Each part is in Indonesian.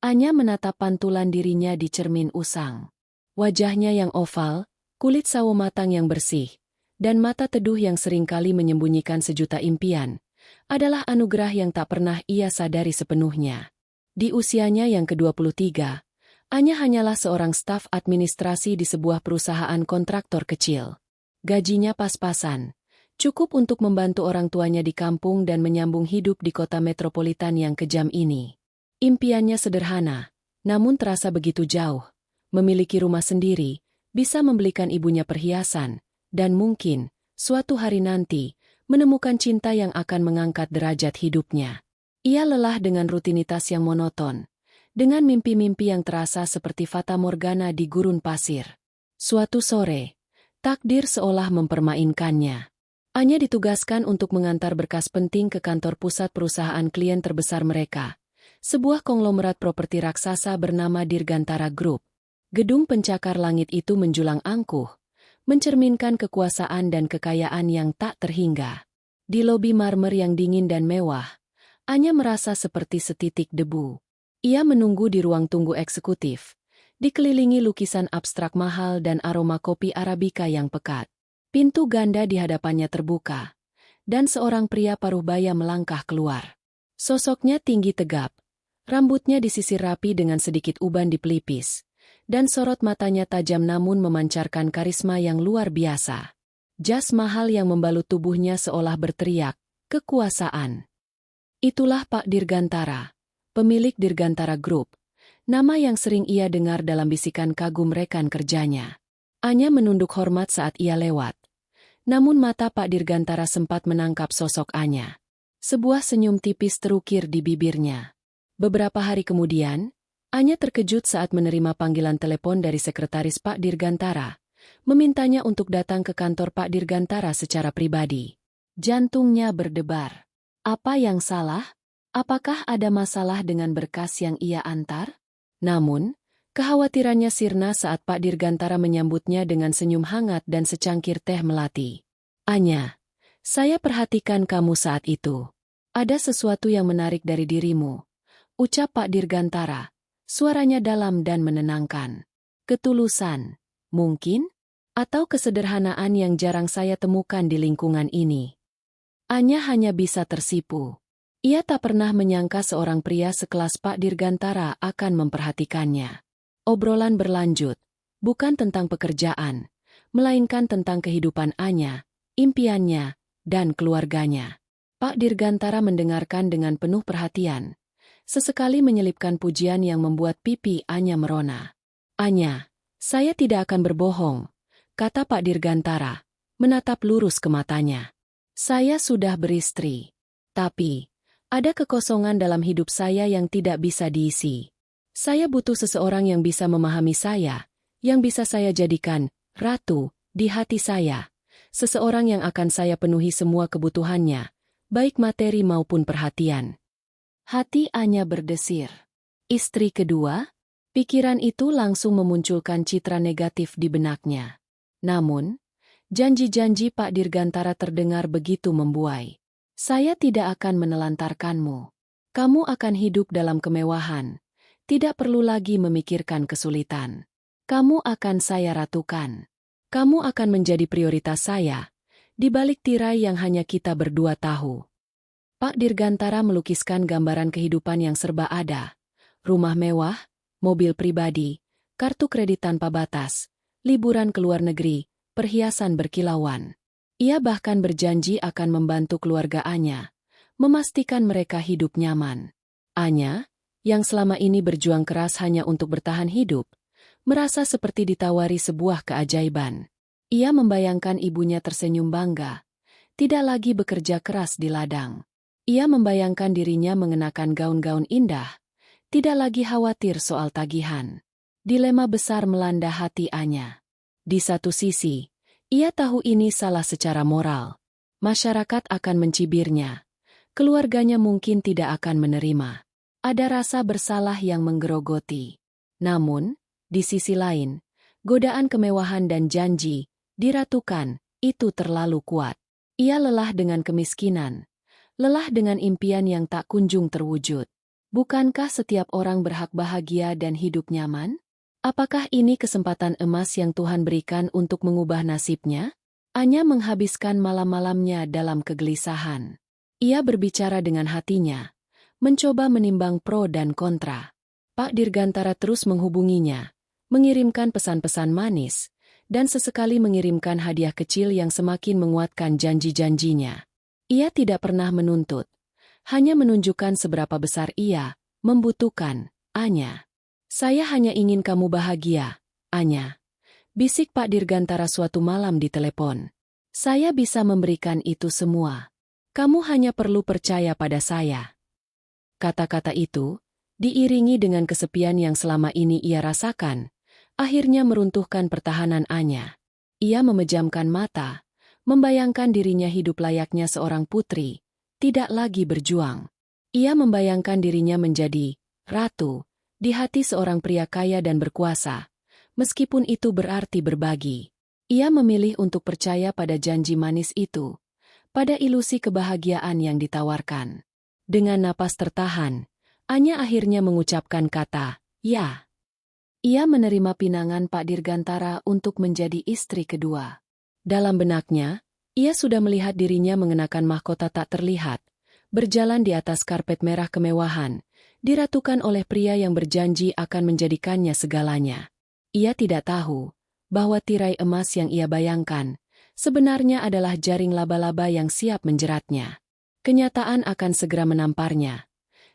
Anya menatap pantulan dirinya di cermin usang. Wajahnya yang oval, kulit sawo matang yang bersih, dan mata teduh yang seringkali menyembunyikan sejuta impian, adalah anugerah yang tak pernah ia sadari sepenuhnya. Di usianya yang ke-23, Anya hanyalah seorang staf administrasi di sebuah perusahaan kontraktor kecil. Gajinya pas-pasan, cukup untuk membantu orang tuanya di kampung dan menyambung hidup di kota metropolitan yang kejam ini. Impiannya sederhana, namun terasa begitu jauh. Memiliki rumah sendiri, bisa membelikan ibunya perhiasan, dan mungkin, suatu hari nanti, menemukan cinta yang akan mengangkat derajat hidupnya. Ia lelah dengan rutinitas yang monoton, dengan mimpi-mimpi yang terasa seperti fata morgana di gurun pasir. Suatu sore, takdir seolah mempermainkannya. Anya ditugaskan untuk mengantar berkas penting ke kantor pusat perusahaan klien terbesar mereka, sebuah konglomerat properti raksasa bernama Dirgantara Group. Gedung pencakar langit itu menjulang angkuh, mencerminkan kekuasaan dan kekayaan yang tak terhingga. Di lobi marmer yang dingin dan mewah, Anya merasa seperti setitik debu. Ia menunggu di ruang tunggu eksekutif, dikelilingi lukisan abstrak mahal dan aroma kopi Arabica yang pekat. Pintu ganda di hadapannya terbuka, dan seorang pria paruh baya melangkah keluar. Sosoknya tinggi tegap, rambutnya disisir rapi dengan sedikit uban di pelipis, dan sorot matanya tajam namun memancarkan karisma yang luar biasa. Jas mahal yang membalut tubuhnya seolah berteriak, kekuasaan. Itulah Pak Dirgantara, pemilik Dirgantara Group, nama yang sering ia dengar dalam bisikan kagum rekan kerjanya. Anya menunduk hormat saat ia lewat. Namun mata Pak Dirgantara sempat menangkap sosok Anya. Sebuah senyum tipis terukir di bibirnya. Beberapa hari kemudian, Anya terkejut saat menerima panggilan telepon dari sekretaris Pak Dirgantara, memintanya untuk datang ke kantor Pak Dirgantara secara pribadi. Jantungnya berdebar. Apa yang salah? Apakah ada masalah dengan berkas yang ia antar? Namun, kekhawatirannya sirna saat Pak Dirgantara menyambutnya dengan senyum hangat dan secangkir teh melati. Anya, saya perhatikan kamu saat itu. Ada sesuatu yang menarik dari dirimu, ucap Pak Dirgantara. Suaranya dalam dan menenangkan. Ketulusan, mungkin? Atau kesederhanaan yang jarang saya temukan di lingkungan ini. Anya hanya bisa tersipu. Ia tak pernah menyangka seorang pria sekelas Pak Dirgantara akan memperhatikannya. Obrolan berlanjut, bukan tentang pekerjaan, melainkan tentang kehidupan Anya, impiannya, dan keluarganya. Pak Dirgantara mendengarkan dengan penuh perhatian. Sesekali menyelipkan pujian yang membuat pipi Anya merona. Anya, saya tidak akan berbohong, kata Pak Dirgantara, menatap lurus ke matanya. Saya sudah beristri. Tapi, ada kekosongan dalam hidup saya yang tidak bisa diisi. Saya butuh seseorang yang bisa memahami saya, yang bisa saya jadikan ratu di hati saya. Seseorang yang akan saya penuhi semua kebutuhannya, baik materi maupun perhatian. Hati Anya berdesir. Istri kedua? Pikiran itu langsung memunculkan citra negatif di benaknya. Namun, janji-janji Pak Dirgantara terdengar begitu membuai. Saya tidak akan menelantarkanmu. Kamu akan hidup dalam kemewahan. Tidak perlu lagi memikirkan kesulitan. Kamu akan saya ratukan. Kamu akan menjadi prioritas saya, di balik tirai yang hanya kita berdua tahu. Pak Dirgantara melukiskan gambaran kehidupan yang serba ada. Rumah mewah, mobil pribadi, kartu kredit tanpa batas, liburan ke luar negeri, perhiasan berkilauan. Ia bahkan berjanji akan membantu keluarga Anya, memastikan mereka hidup nyaman. Anya, yang selama ini berjuang keras hanya untuk bertahan hidup, merasa seperti ditawari sebuah keajaiban. Ia membayangkan ibunya tersenyum bangga, tidak lagi bekerja keras di ladang. Ia membayangkan dirinya mengenakan gaun-gaun indah, tidak lagi khawatir soal tagihan. Dilema besar melanda hati Anya. Di satu sisi, ia tahu ini salah secara moral. Masyarakat akan mencibirnya. Keluarganya mungkin tidak akan menerima. Ada rasa bersalah yang menggerogoti. Namun, di sisi lain, godaan kemewahan dan janji, diratukan, itu terlalu kuat. Ia lelah dengan kemiskinan. Lelah dengan impian yang tak kunjung terwujud. Bukankah setiap orang berhak bahagia dan hidup nyaman? Apakah ini kesempatan emas yang Tuhan berikan untuk mengubah nasibnya? Anya menghabiskan malam-malamnya dalam kegelisahan. Ia berbicara dengan hatinya, mencoba menimbang pro dan kontra. Pak Dirgantara terus menghubunginya, mengirimkan pesan-pesan manis, dan sesekali mengirimkan hadiah kecil yang semakin menguatkan janji-janjinya. Ia tidak pernah menuntut, hanya menunjukkan seberapa besar ia membutuhkan Anya. "Saya hanya ingin kamu bahagia, Anya," bisik Pak Dirgantara suatu malam di telepon. "Saya bisa memberikan itu semua. Kamu hanya perlu percaya pada saya." Kata-kata itu, diiringi dengan kesepian yang selama ini ia rasakan, akhirnya meruntuhkan pertahanan Anya. Ia memejamkan mata, membayangkan dirinya hidup layaknya seorang putri, tidak lagi berjuang. Ia membayangkan dirinya menjadi ratu di hati seorang pria kaya dan berkuasa, meskipun itu berarti berbagi. Ia memilih untuk percaya pada janji manis itu, pada ilusi kebahagiaan yang ditawarkan. Dengan napas tertahan, Anya akhirnya mengucapkan kata, "Ya." Ia menerima pinangan Pak Dirgantara untuk menjadi istri kedua. Dalam benaknya, ia sudah melihat dirinya mengenakan mahkota tak terlihat, berjalan di atas karpet merah kemewahan, diratukan oleh pria yang berjanji akan menjadikannya segalanya. Ia tidak tahu bahwa tirai emas yang ia bayangkan sebenarnya adalah jaring laba-laba yang siap menjeratnya. Kenyataan akan segera menamparnya,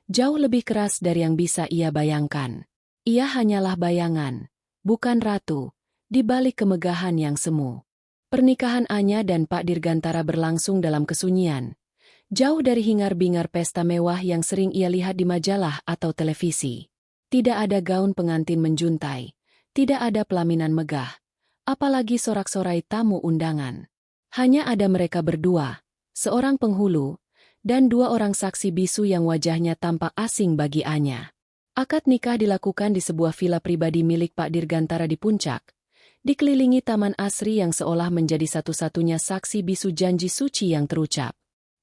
jauh lebih keras dari yang bisa ia bayangkan. Ia hanyalah bayangan, bukan ratu, di balik kemegahan yang semu. Pernikahan Anya dan Pak Dirgantara berlangsung dalam kesunyian, jauh dari hingar-bingar pesta mewah yang sering ia lihat di majalah atau televisi. Tidak ada gaun pengantin menjuntai, tidak ada pelaminan megah, apalagi sorak-sorai tamu undangan. Hanya ada mereka berdua, seorang penghulu, dan dua orang saksi bisu yang wajahnya tampak asing bagi Anya. Akad nikah dilakukan di sebuah villa pribadi milik Pak Dirgantara di Puncak, dikelilingi taman asri yang seolah menjadi satu-satunya saksi bisu janji suci yang terucap.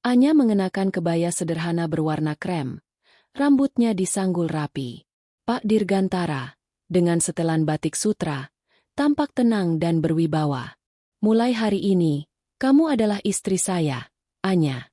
Anya mengenakan kebaya sederhana berwarna krem, rambutnya disanggul rapi. Pak Dirgantara, dengan setelan batik sutra, tampak tenang dan berwibawa. "Mulai hari ini, kamu adalah istri saya, Anya,"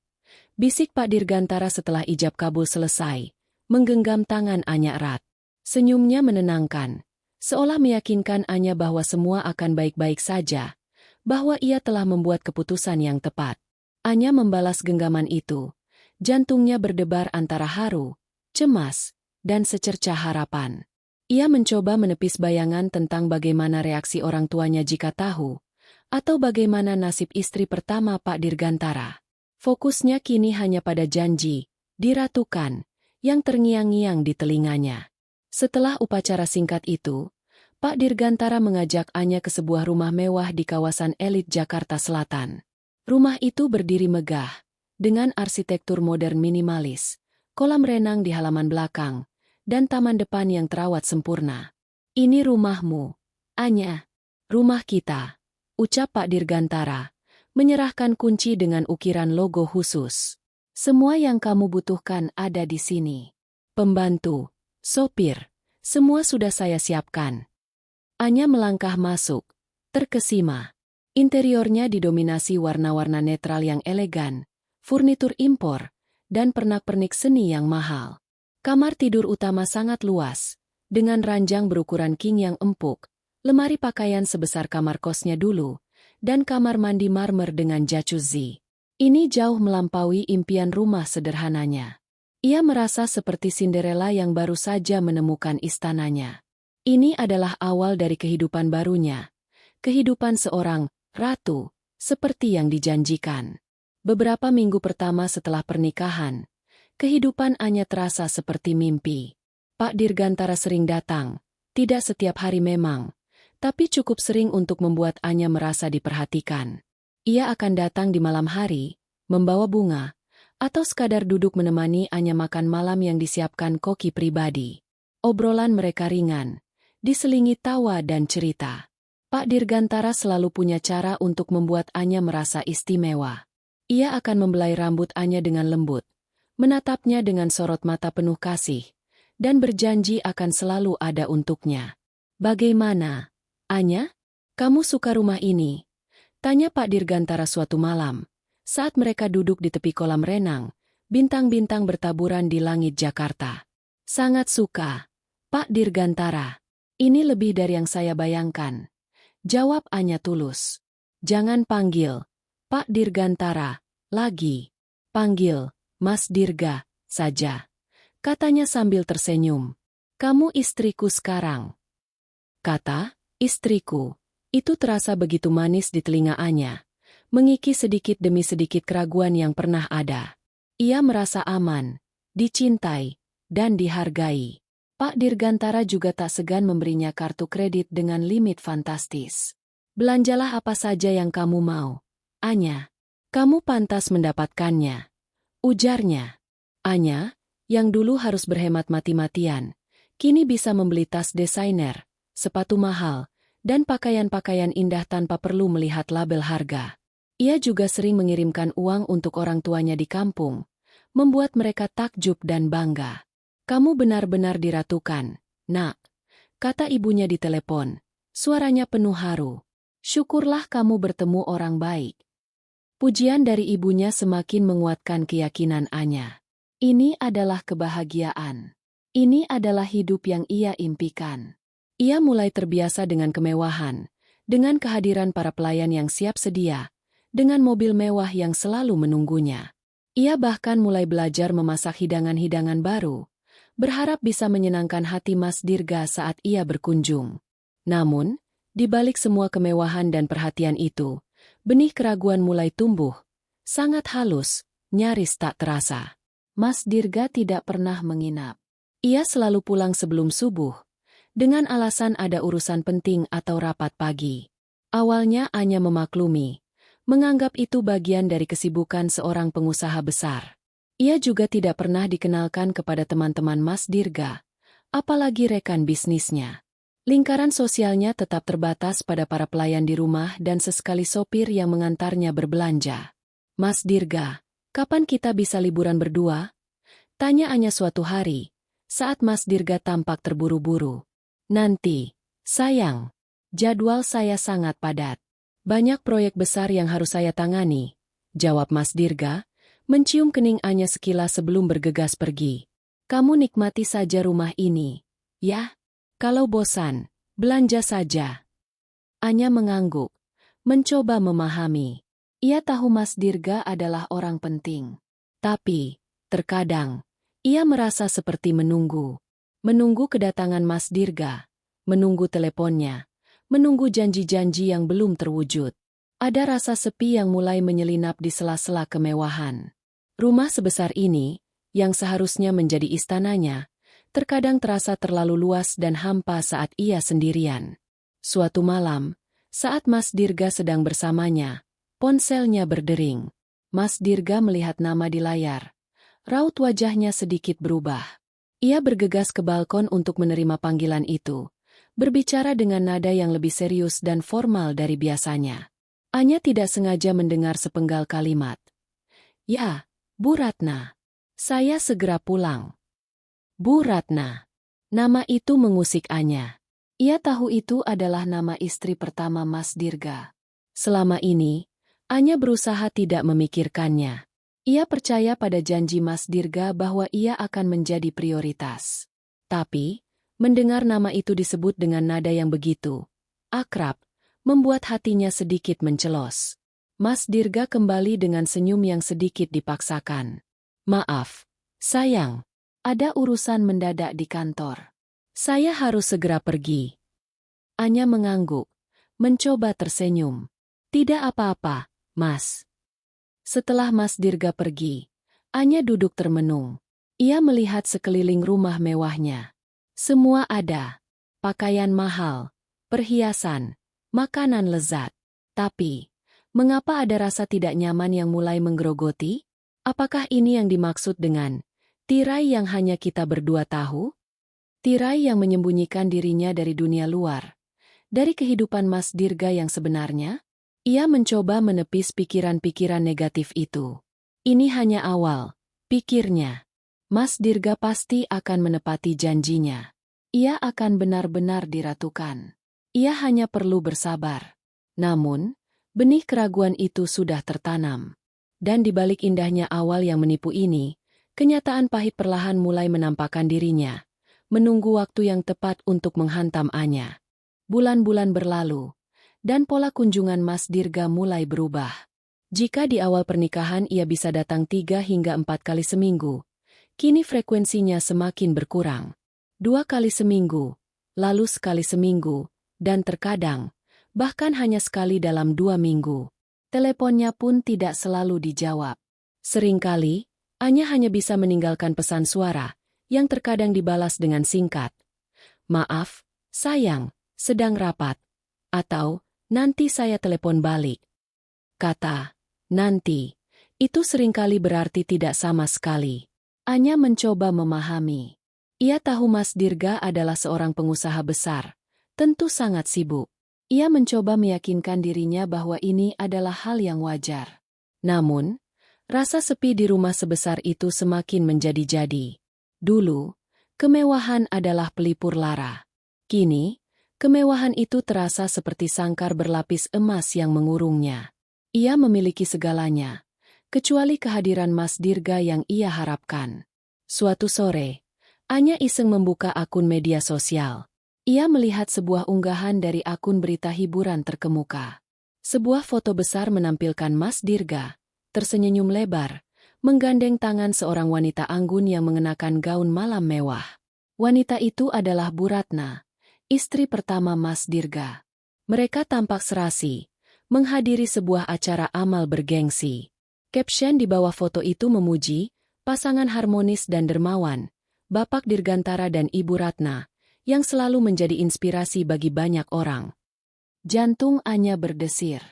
bisik Pak Dirgantara setelah ijab kabul selesai, menggenggam tangan Anya erat. Senyumnya menenangkan, seolah meyakinkan Anya bahwa semua akan baik-baik saja, bahwa ia telah membuat keputusan yang tepat. Anya membalas genggaman itu, jantungnya berdebar antara haru, cemas, dan secercah harapan. Ia mencoba menepis bayangan tentang bagaimana reaksi orang tuanya jika tahu, atau bagaimana nasib istri pertama Pak Dirgantara. Fokusnya kini hanya pada janji, diratukan, yang terngiang-ngiang di telinganya. Setelah upacara singkat itu, Pak Dirgantara mengajak Anya ke sebuah rumah mewah di kawasan elit Jakarta Selatan. Rumah itu berdiri megah, dengan arsitektur modern minimalis, kolam renang di halaman belakang, dan taman depan yang terawat sempurna. "Ini rumahmu, Anya. Rumah kita," ucap Pak Dirgantara, menyerahkan kunci dengan ukiran logo khusus. "Semua yang kamu butuhkan ada di sini. Pembantu, sopir, semua sudah saya siapkan." Anya melangkah masuk, terkesima. Interiornya didominasi warna-warna netral yang elegan, furnitur impor, dan pernak-pernik seni yang mahal. Kamar tidur utama sangat luas, dengan ranjang berukuran king yang empuk, lemari pakaian sebesar kamar kosnya dulu, dan kamar mandi marmer dengan jacuzzi. Ini jauh melampaui impian rumah sederhananya. Ia merasa seperti Cinderella yang baru saja menemukan istananya. Ini adalah awal dari kehidupan barunya. Kehidupan seorang ratu, seperti yang dijanjikan. Beberapa minggu pertama setelah pernikahan, kehidupan Anya terasa seperti mimpi. Pak Dirgantara sering datang, tidak setiap hari memang, tapi cukup sering untuk membuat Anya merasa diperhatikan. Ia akan datang di malam hari, membawa bunga, atau sekadar duduk menemani Anya makan malam yang disiapkan koki pribadi. Obrolan mereka ringan, diselingi tawa dan cerita. Pak Dirgantara selalu punya cara untuk membuat Anya merasa istimewa. Ia akan membelai rambut Anya dengan lembut, menatapnya dengan sorot mata penuh kasih, dan berjanji akan selalu ada untuknya. "Bagaimana, Anya? Kamu suka rumah ini?" tanya Pak Dirgantara suatu malam, saat mereka duduk di tepi kolam renang, bintang-bintang bertaburan di langit Jakarta. "Sangat suka, Pak Dirgantara. Ini lebih dari yang saya bayangkan," jawab Anya tulus. "Jangan panggil Pak Dirgantara lagi. Panggil Mas Dirga saja," katanya sambil tersenyum. "Kamu istriku sekarang." Kata istriku itu terasa begitu manis di telinga Anya, mengikis sedikit demi sedikit keraguan yang pernah ada. Ia merasa aman, dicintai, dan dihargai. Pak Dirgantara juga tak segan memberinya kartu kredit dengan limit fantastis. "Belanjalah apa saja yang kamu mau, Anya. Kamu pantas mendapatkannya," ujarnya. Anya, yang dulu harus berhemat mati-matian, kini bisa membeli tas desainer, sepatu mahal, dan pakaian-pakaian indah tanpa perlu melihat label harga. Ia juga sering mengirimkan uang untuk orang tuanya di kampung, membuat mereka takjub dan bangga. "Kamu benar-benar diratukan, Nak," kata ibunya di telepon, suaranya penuh haru. "Syukurlah kamu bertemu orang baik." Pujian dari ibunya semakin menguatkan keyakinan Anya. Ini adalah kebahagiaan. Ini adalah hidup yang ia impikan. Ia mulai terbiasa dengan kemewahan, dengan kehadiran para pelayan yang siap sedia, dengan mobil mewah yang selalu menunggunya. Ia bahkan mulai belajar memasak hidangan-hidangan baru, berharap bisa menyenangkan hati Mas Dirga saat ia berkunjung. Namun, di balik semua kemewahan dan perhatian itu, benih keraguan mulai tumbuh, sangat halus, nyaris tak terasa. Mas Dirga tidak pernah menginap. Ia selalu pulang sebelum subuh, dengan alasan ada urusan penting atau rapat pagi. Awalnya Anya memaklumi, menganggap itu bagian dari kesibukan seorang pengusaha besar. Ia juga tidak pernah dikenalkan kepada teman-teman Mas Dirga, apalagi rekan bisnisnya. Lingkaran sosialnya tetap terbatas pada para pelayan di rumah dan sesekali sopir yang mengantarnya berbelanja. "Mas Dirga, kapan kita bisa liburan berdua?" tanya Anya suatu hari, saat Mas Dirga tampak terburu-buru. "Nanti, sayang. Jadwal saya sangat padat. Banyak proyek besar yang harus saya tangani," jawab Mas Dirga, mencium kening Anya sekilas sebelum bergegas pergi. "Kamu nikmati saja rumah ini, ya? Kalau bosan, belanja saja." Anya mengangguk, mencoba memahami. Ia tahu Mas Dirga adalah orang penting. Tapi, terkadang, ia merasa seperti menunggu. Menunggu kedatangan Mas Dirga, menunggu teleponnya, menunggu janji-janji yang belum terwujud. Ada rasa sepi yang mulai menyelinap di sela-sela kemewahan. Rumah sebesar ini, yang seharusnya menjadi istananya, terkadang terasa terlalu luas dan hampa saat ia sendirian. Suatu malam, saat Mas Dirga sedang bersamanya, ponselnya berdering. Mas Dirga melihat nama di layar. Raut wajahnya sedikit berubah. Ia bergegas ke balkon untuk menerima panggilan itu, berbicara dengan nada yang lebih serius dan formal dari biasanya. Anya tidak sengaja mendengar sepenggal kalimat. "Ya, Bu Ratna. Saya segera pulang." Bu Ratna. Nama itu mengusik Anya. Ia tahu itu adalah nama istri pertama Mas Dirga. Selama ini, Anya berusaha tidak memikirkannya. Ia percaya pada janji Mas Dirga bahwa ia akan menjadi prioritas. Tapi, mendengar nama itu disebut dengan nada yang begitu akrab, membuat hatinya sedikit mencelos. Mas Dirga kembali dengan senyum yang sedikit dipaksakan. "Maaf, sayang. Ada urusan mendadak di kantor. Saya harus segera pergi." Anya mengangguk, mencoba tersenyum. "Tidak apa-apa, Mas." Setelah Mas Dirga pergi, Anya duduk termenung. Ia melihat sekeliling rumah mewahnya. Semua ada. Pakaian mahal, perhiasan, makanan lezat. Tapi, mengapa ada rasa tidak nyaman yang mulai menggerogoti? Apakah ini yang dimaksud dengan tirai yang hanya kita berdua tahu? Tirai yang menyembunyikan dirinya dari dunia luar, dari kehidupan Mas Dirga yang sebenarnya? Ia mencoba menepis pikiran-pikiran negatif itu. Ini hanya awal, Pikirnya, Mas Dirga pasti akan menepati janjinya. Ia akan benar-benar diratukan. Ia hanya perlu bersabar. Namun, benih keraguan itu sudah tertanam. Dan di balik indahnya awal yang menipu ini, kenyataan pahit perlahan mulai menampakkan dirinya, menunggu waktu yang tepat untuk menghantam Anya. Bulan-bulan berlalu, dan pola kunjungan Mas Dirga mulai berubah. Jika di awal pernikahan ia bisa datang 3 hingga 4 kali seminggu, kini frekuensinya semakin berkurang. 2 kali seminggu, lalu sekali seminggu, dan terkadang, bahkan hanya sekali dalam 2 minggu. Teleponnya pun tidak selalu dijawab. Seringkali, Anya hanya bisa meninggalkan pesan suara, yang terkadang dibalas dengan singkat. Maaf, sayang, sedang rapat. Atau, nanti saya telepon balik. Kata, nanti, itu seringkali berarti tidak sama sekali. Anya mencoba memahami. Ia tahu Mas Dirga adalah seorang pengusaha besar, tentu sangat sibuk. Ia mencoba meyakinkan dirinya bahwa ini adalah hal yang wajar. Namun, rasa sepi di rumah sebesar itu semakin menjadi-jadi. Dulu, kemewahan adalah pelipur lara. Kini, kemewahan itu terasa seperti sangkar berlapis emas yang mengurungnya. Ia memiliki segalanya, kecuali kehadiran Mas Dirga yang ia harapkan. Suatu sore, Anya iseng membuka akun media sosial. Ia melihat sebuah unggahan dari akun berita hiburan terkemuka. Sebuah foto besar menampilkan Mas Dirga, tersenyum lebar, menggandeng tangan seorang wanita anggun yang mengenakan gaun malam mewah. Wanita itu adalah Bu Ratna, istri pertama Mas Dirga. Mereka tampak serasi, menghadiri sebuah acara amal bergengsi. Caption di bawah foto itu memuji, pasangan harmonis dan dermawan, Bapak Dirgantara dan Ibu Ratna, yang selalu menjadi inspirasi bagi banyak orang. Jantung Anya berdesir.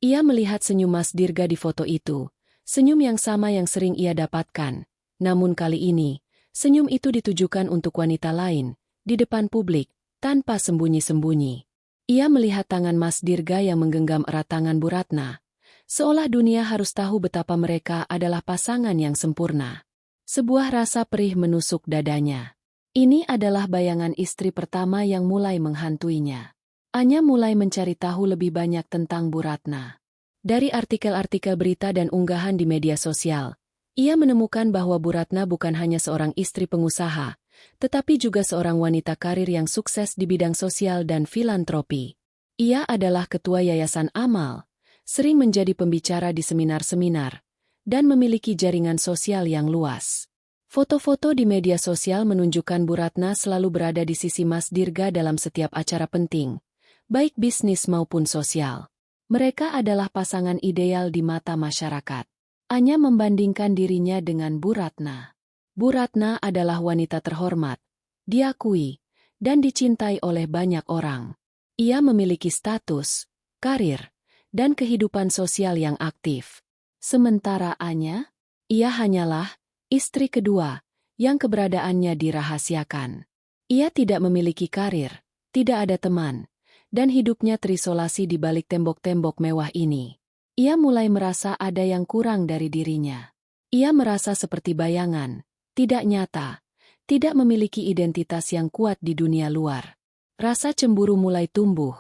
Ia melihat senyum Mas Dirga di foto itu, senyum yang sama yang sering ia dapatkan. Namun kali ini, senyum itu ditujukan untuk wanita lain, di depan publik, tanpa sembunyi-sembunyi. Ia melihat tangan Mas Dirga yang menggenggam erat tangan Bu Ratna, seolah dunia harus tahu betapa mereka adalah pasangan yang sempurna. Sebuah rasa perih menusuk dadanya. Ini adalah bayangan istri pertama yang mulai menghantuinya. Anya mulai mencari tahu lebih banyak tentang Bu Ratna. Dari artikel-artikel berita dan unggahan di media sosial, ia menemukan bahwa Bu Ratna bukan hanya seorang istri pengusaha, tetapi juga seorang wanita karir yang sukses di bidang sosial dan filantropi. Ia adalah ketua Yayasan Amal, sering menjadi pembicara di seminar-seminar, dan memiliki jaringan sosial yang luas. Foto-foto di media sosial menunjukkan Bu Ratna selalu berada di sisi Mas Dirga dalam setiap acara penting, baik bisnis maupun sosial. Mereka adalah pasangan ideal di mata masyarakat. Anya membandingkan dirinya dengan Bu Ratna. Bu Ratna adalah wanita terhormat, diakui, dan dicintai oleh banyak orang. Ia memiliki status, karir, dan kehidupan sosial yang aktif. Sementara Anya, ia hanyalah istri kedua, yang keberadaannya dirahasiakan. Ia tidak memiliki karir, tidak ada teman, dan hidupnya terisolasi di balik tembok-tembok mewah ini. Ia mulai merasa ada yang kurang dari dirinya. Ia merasa seperti bayangan, tidak nyata, tidak memiliki identitas yang kuat di dunia luar. Rasa cemburu mulai tumbuh,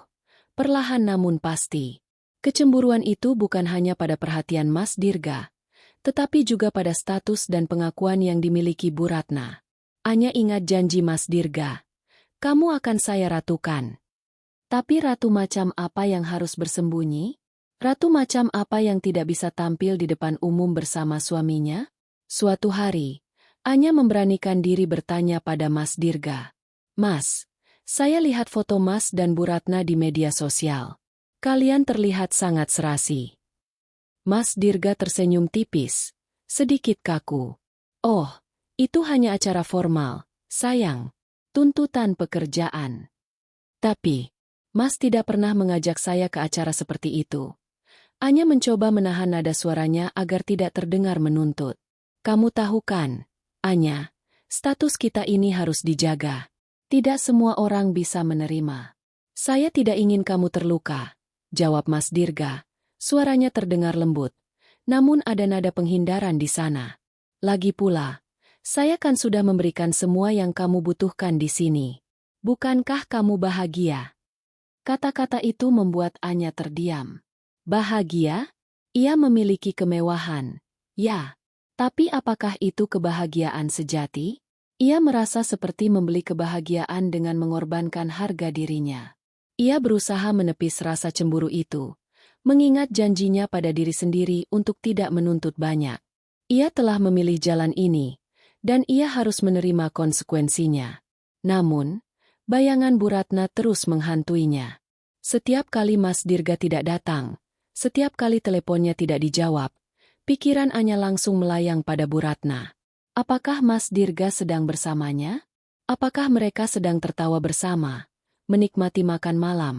perlahan namun pasti. Kecemburuan itu bukan hanya pada perhatian Mas Dirga, tetapi juga pada status dan pengakuan yang dimiliki Bu Ratna. Anya ingat janji Mas Dirga. Kamu akan saya ratukan. Tapi ratu macam apa yang harus bersembunyi? Ratu macam apa yang tidak bisa tampil di depan umum bersama suaminya? Suatu hari, Anya memberanikan diri bertanya pada Mas Dirga. Mas, saya lihat foto Mas dan Bu Ratna di media sosial. Kalian terlihat sangat serasi. Mas Dirga tersenyum tipis, sedikit kaku. Oh, itu hanya acara formal, sayang. Tuntutan pekerjaan. Tapi, Mas tidak pernah mengajak saya ke acara seperti itu. Anya mencoba menahan nada suaranya agar tidak terdengar menuntut. Kamu tahu kan, Anya, status kita ini harus dijaga. Tidak semua orang bisa menerima. Saya tidak ingin kamu terluka, jawab Mas Dirga. Suaranya terdengar lembut, namun ada nada penghindaran di sana. Lagi pula, saya kan sudah memberikan semua yang kamu butuhkan di sini. Bukankah kamu bahagia? Kata-kata itu membuat Anya terdiam. Bahagia? Ia memiliki kemewahan. Ya, tapi apakah itu kebahagiaan sejati? Ia merasa seperti membeli kebahagiaan dengan mengorbankan harga dirinya. Ia berusaha menepis rasa cemburu itu, mengingat janjinya pada diri sendiri untuk tidak menuntut banyak. Ia telah memilih jalan ini, dan ia harus menerima konsekuensinya. Namun, bayangan Bu Ratna terus menghantuinya. Setiap kali Mas Dirga tidak datang, setiap kali teleponnya tidak dijawab, pikiran Anya langsung melayang pada Bu Ratna. Apakah Mas Dirga sedang bersamanya? Apakah mereka sedang tertawa bersama, menikmati makan malam,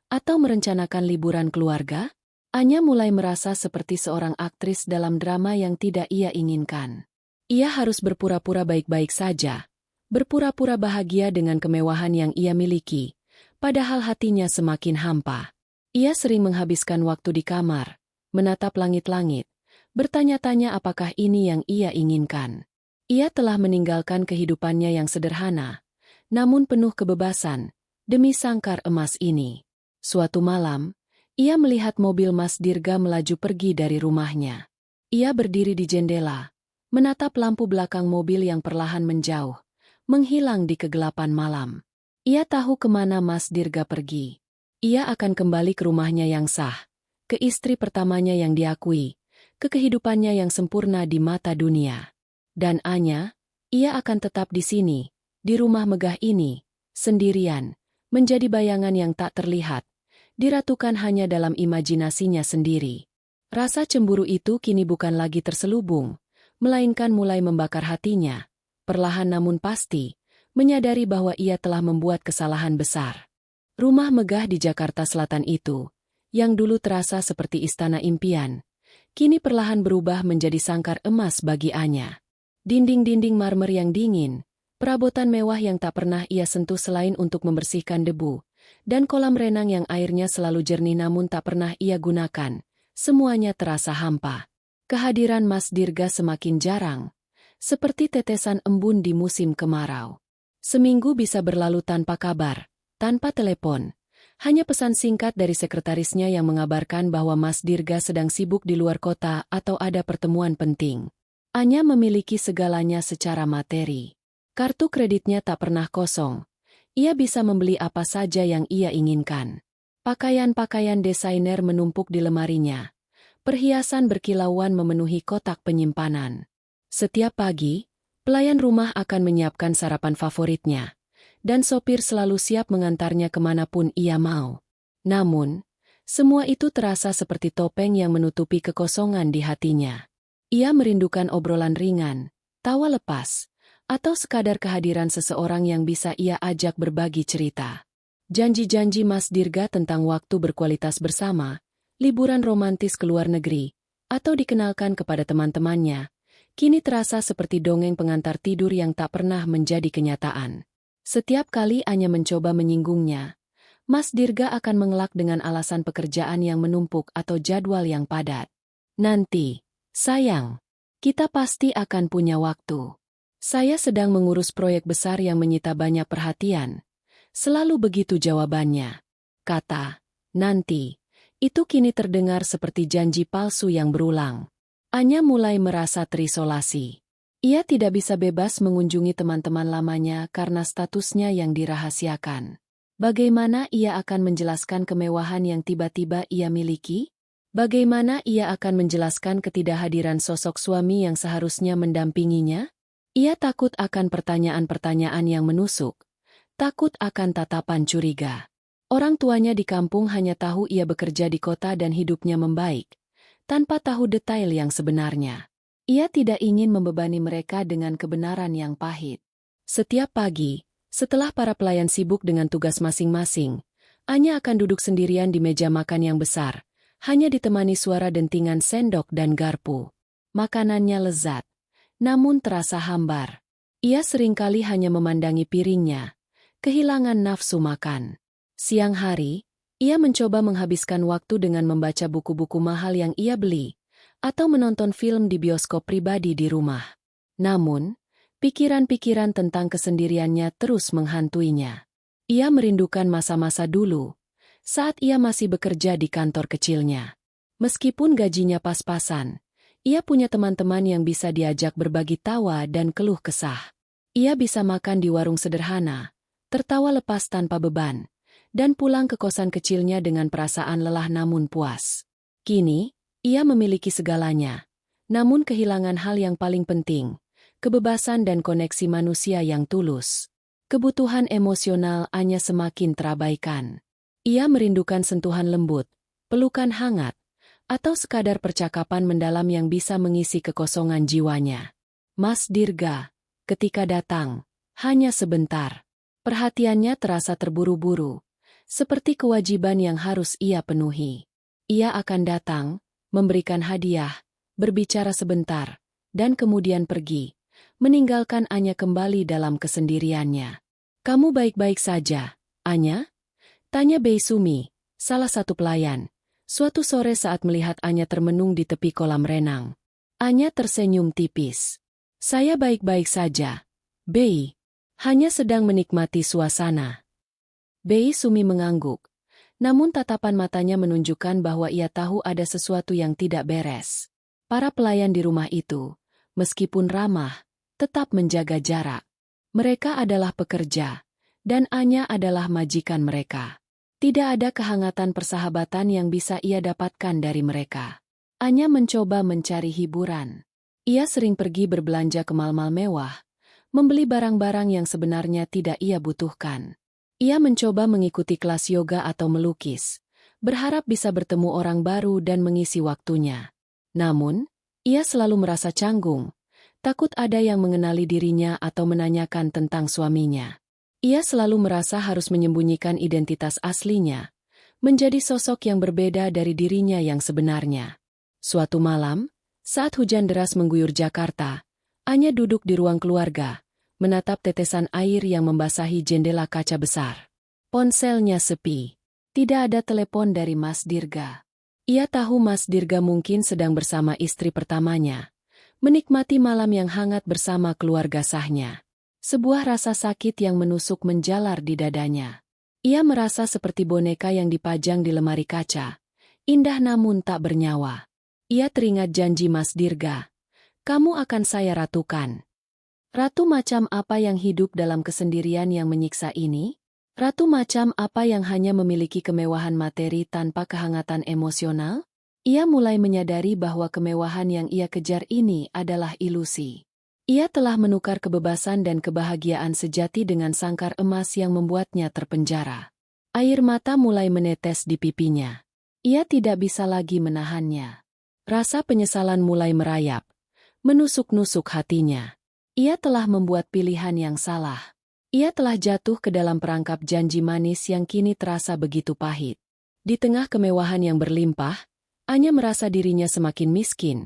atau merencanakan liburan keluarga? Anya mulai merasa seperti seorang aktris dalam drama yang tidak ia inginkan. Ia harus berpura-pura baik-baik saja, berpura-pura bahagia dengan kemewahan yang ia miliki, padahal hatinya semakin hampa. Ia sering menghabiskan waktu di kamar, menatap langit-langit, bertanya-tanya apakah ini yang ia inginkan. Ia telah meninggalkan kehidupannya yang sederhana, namun penuh kebebasan, demi sangkar emas ini. Suatu malam, ia melihat mobil Mas Dirga melaju pergi dari rumahnya. Ia berdiri di jendela, menatap lampu belakang mobil yang perlahan menjauh, menghilang di kegelapan malam. Ia tahu kemana Mas Dirga pergi. Ia akan kembali ke rumahnya yang sah, ke istri pertamanya yang diakui, ke kehidupannya yang sempurna di mata dunia. Dan Anya, ia akan tetap di sini, di rumah megah ini, sendirian, menjadi bayangan yang tak terlihat, diratukan hanya dalam imajinasinya sendiri. Rasa cemburu itu kini bukan lagi terselubung, melainkan mulai membakar hatinya, perlahan namun pasti, menyadari bahwa ia telah membuat kesalahan besar. Rumah megah di Jakarta Selatan itu, yang dulu terasa seperti istana impian, kini perlahan berubah menjadi sangkar emas bagi Anya. Dinding-dinding marmer yang dingin, perabotan mewah yang tak pernah ia sentuh selain untuk membersihkan debu, dan kolam renang yang airnya selalu jernih namun tak pernah ia gunakan, semuanya terasa hampa. Kehadiran Mas Dirga semakin jarang, seperti tetesan embun di musim kemarau. Seminggu bisa berlalu tanpa kabar, tanpa telepon. Hanya pesan singkat dari sekretarisnya yang mengabarkan bahwa Mas Dirga sedang sibuk di luar kota atau ada pertemuan penting. Anya memiliki segalanya secara materi. Kartu kreditnya tak pernah kosong. Ia bisa membeli apa saja yang ia inginkan. Pakaian-pakaian desainer menumpuk di lemarinya. Perhiasan berkilauan memenuhi kotak penyimpanan. Setiap pagi, pelayan rumah akan menyiapkan sarapan favoritnya, dan sopir selalu siap mengantarnya kemanapun ia mau. Namun, semua itu terasa seperti topeng yang menutupi kekosongan di hatinya. Ia merindukan obrolan ringan, tawa lepas, atau sekadar kehadiran seseorang yang bisa ia ajak berbagi cerita. Janji-janji Mas Dirga tentang waktu berkualitas bersama, liburan romantis ke luar negeri, atau dikenalkan kepada teman-temannya, kini terasa seperti dongeng pengantar tidur yang tak pernah menjadi kenyataan. Setiap kali Anya mencoba menyinggungnya, Mas Dirga akan mengelak dengan alasan pekerjaan yang menumpuk atau jadwal yang padat. Nanti, sayang, kita pasti akan punya waktu. Saya sedang mengurus proyek besar yang menyita banyak perhatian. Selalu begitu jawabannya. Kata, nanti, itu kini terdengar seperti janji palsu yang berulang. Anya mulai merasa terisolasi. Ia tidak bisa bebas mengunjungi teman-teman lamanya karena statusnya yang dirahasiakan. Bagaimana ia akan menjelaskan kemewahan yang tiba-tiba ia miliki? Bagaimana ia akan menjelaskan ketidakhadiran sosok suami yang seharusnya mendampinginya? Ia takut akan pertanyaan-pertanyaan yang menusuk, takut akan tatapan curiga. Orang tuanya di kampung hanya tahu ia bekerja di kota dan hidupnya membaik, tanpa tahu detail yang sebenarnya. Ia tidak ingin membebani mereka dengan kebenaran yang pahit. Setiap pagi, setelah para pelayan sibuk dengan tugas masing-masing, Anya akan duduk sendirian di meja makan yang besar, hanya ditemani suara dentingan sendok dan garpu. Makanannya lezat, namun terasa hambar. Ia seringkali hanya memandangi piringnya, kehilangan nafsu makan. Siang hari, ia mencoba menghabiskan waktu dengan membaca buku-buku mahal yang ia beli, atau menonton film di bioskop pribadi di rumah. Namun, pikiran-pikiran tentang kesendiriannya terus menghantuinya. Ia merindukan masa-masa dulu, saat ia masih bekerja di kantor kecilnya. Meskipun gajinya pas-pasan, ia punya teman-teman yang bisa diajak berbagi tawa dan keluh kesah. Ia bisa makan di warung sederhana, tertawa lepas tanpa beban, dan pulang ke kosan kecilnya dengan perasaan lelah namun puas. Kini, ia memiliki segalanya, namun kehilangan hal yang paling penting, kebebasan dan koneksi manusia yang tulus. Kebutuhan emosional hanya semakin terabaikan. Ia merindukan sentuhan lembut, pelukan hangat, atau sekadar percakapan mendalam yang bisa mengisi kekosongan jiwanya. Mas Dirga, ketika datang, hanya sebentar. Perhatiannya terasa terburu-buru, seperti kewajiban yang harus ia penuhi. Ia akan datang, memberikan hadiah, berbicara sebentar, dan kemudian pergi, meninggalkan Anya kembali dalam kesendiriannya. "Kamu baik-baik saja, Anya?" tanya Beisumi, salah satu pelayan, suatu sore saat melihat Anya termenung di tepi kolam renang. Anya tersenyum tipis. "Saya baik-baik saja, Bei. Hanya sedang menikmati suasana." Beisumi mengangguk, namun tatapan matanya menunjukkan bahwa ia tahu ada sesuatu yang tidak beres. Para pelayan di rumah itu, meskipun ramah, tetap menjaga jarak. Mereka adalah pekerja, dan Anya adalah majikan mereka. Tidak ada kehangatan persahabatan yang bisa ia dapatkan dari mereka. Anya mencoba mencari hiburan. Ia sering pergi berbelanja ke mal-mal mewah, membeli barang-barang yang sebenarnya tidak ia butuhkan. Ia mencoba mengikuti kelas yoga atau melukis, berharap bisa bertemu orang baru dan mengisi waktunya. Namun, ia selalu merasa canggung, takut ada yang mengenali dirinya atau menanyakan tentang suaminya. Ia selalu merasa harus menyembunyikan identitas aslinya, menjadi sosok yang berbeda dari dirinya yang sebenarnya. Suatu malam, saat hujan deras mengguyur Jakarta, Anya duduk di ruang keluarga, menatap tetesan air yang membasahi jendela kaca besar. Ponselnya sepi. Tidak ada telepon dari Mas Dirga. Ia tahu Mas Dirga mungkin sedang bersama istri pertamanya, menikmati malam yang hangat bersama keluarga sahnya. Sebuah rasa sakit yang menusuk menjalar di dadanya. Ia merasa seperti boneka yang dipajang di lemari kaca, indah namun tak bernyawa. Ia teringat janji Mas Dirga, "Kamu akan saya ratukan." Ratu macam apa yang hidup dalam kesendirian yang menyiksa ini? Ratu macam apa yang hanya memiliki kemewahan materi tanpa kehangatan emosional? Ia mulai menyadari bahwa kemewahan yang ia kejar ini adalah ilusi. Ia telah menukar kebebasan dan kebahagiaan sejati dengan sangkar emas yang membuatnya terpenjara. Air mata mulai menetes di pipinya. Ia tidak bisa lagi menahannya. Rasa penyesalan mulai merayap, menusuk-nusuk hatinya. Ia telah membuat pilihan yang salah. Ia telah jatuh ke dalam perangkap janji manis yang kini terasa begitu pahit. Di tengah kemewahan yang berlimpah, Anya merasa dirinya semakin miskin.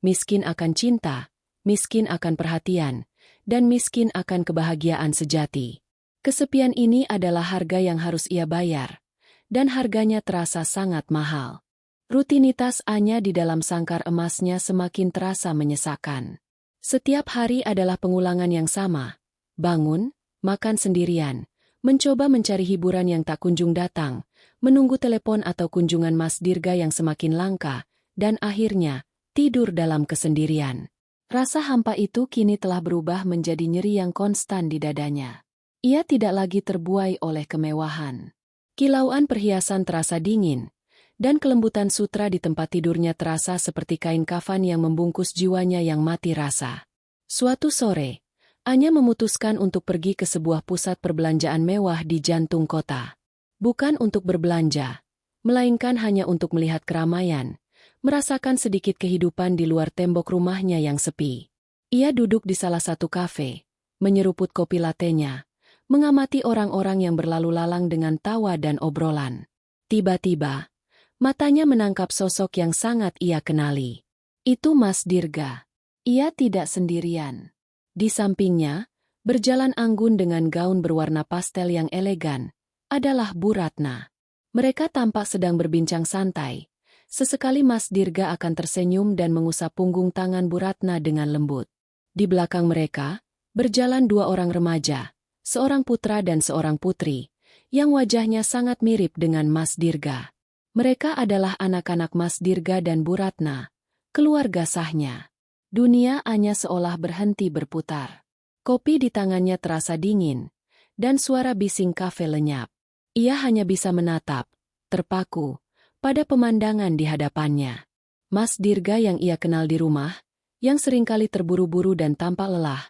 Miskin akan cinta, miskin akan perhatian, dan miskin akan kebahagiaan sejati. Kesepian ini adalah harga yang harus ia bayar, dan harganya terasa sangat mahal. Rutinitas Anya di dalam sangkar emasnya semakin terasa menyesakan. Setiap hari adalah pengulangan yang sama. Bangun, makan sendirian, mencoba mencari hiburan yang tak kunjung datang, menunggu telepon atau kunjungan Mas Dirga yang semakin langka, dan akhirnya, tidur dalam kesendirian. Rasa hampa itu kini telah berubah menjadi nyeri yang konstan di dadanya. Ia tidak lagi terbuai oleh kemewahan. Kilauan perhiasan terasa dingin, dan kelembutan sutra di tempat tidurnya terasa seperti kain kafan yang membungkus jiwanya yang mati rasa. Suatu sore, Anya memutuskan untuk pergi ke sebuah pusat perbelanjaan mewah di jantung kota. Bukan untuk berbelanja, melainkan hanya untuk melihat keramaian, merasakan sedikit kehidupan di luar tembok rumahnya yang sepi. Ia duduk di salah satu kafe, menyeruput kopi latenya, mengamati orang-orang yang berlalu lalang dengan tawa dan obrolan. Tiba-tiba, matanya menangkap sosok yang sangat ia kenali. Itu Mas Dirga. Ia tidak sendirian. Di sampingnya, berjalan anggun dengan gaun berwarna pastel yang elegan, adalah Bu Ratna. Mereka tampak sedang berbincang santai. Sesekali Mas Dirga akan tersenyum dan mengusap punggung tangan Bu Ratna dengan lembut. Di belakang mereka, berjalan dua orang remaja, seorang putra dan seorang putri, yang wajahnya sangat mirip dengan Mas Dirga. Mereka adalah anak-anak Mas Dirga dan Bu Ratna, keluarga sahnya. Dunia Anya seolah berhenti berputar. Kopi di tangannya terasa dingin, dan suara bising kafe lenyap. Ia hanya bisa menatap, terpaku, pada pemandangan di hadapannya. Mas Dirga yang ia kenal di rumah, yang seringkali terburu-buru dan tampak lelah,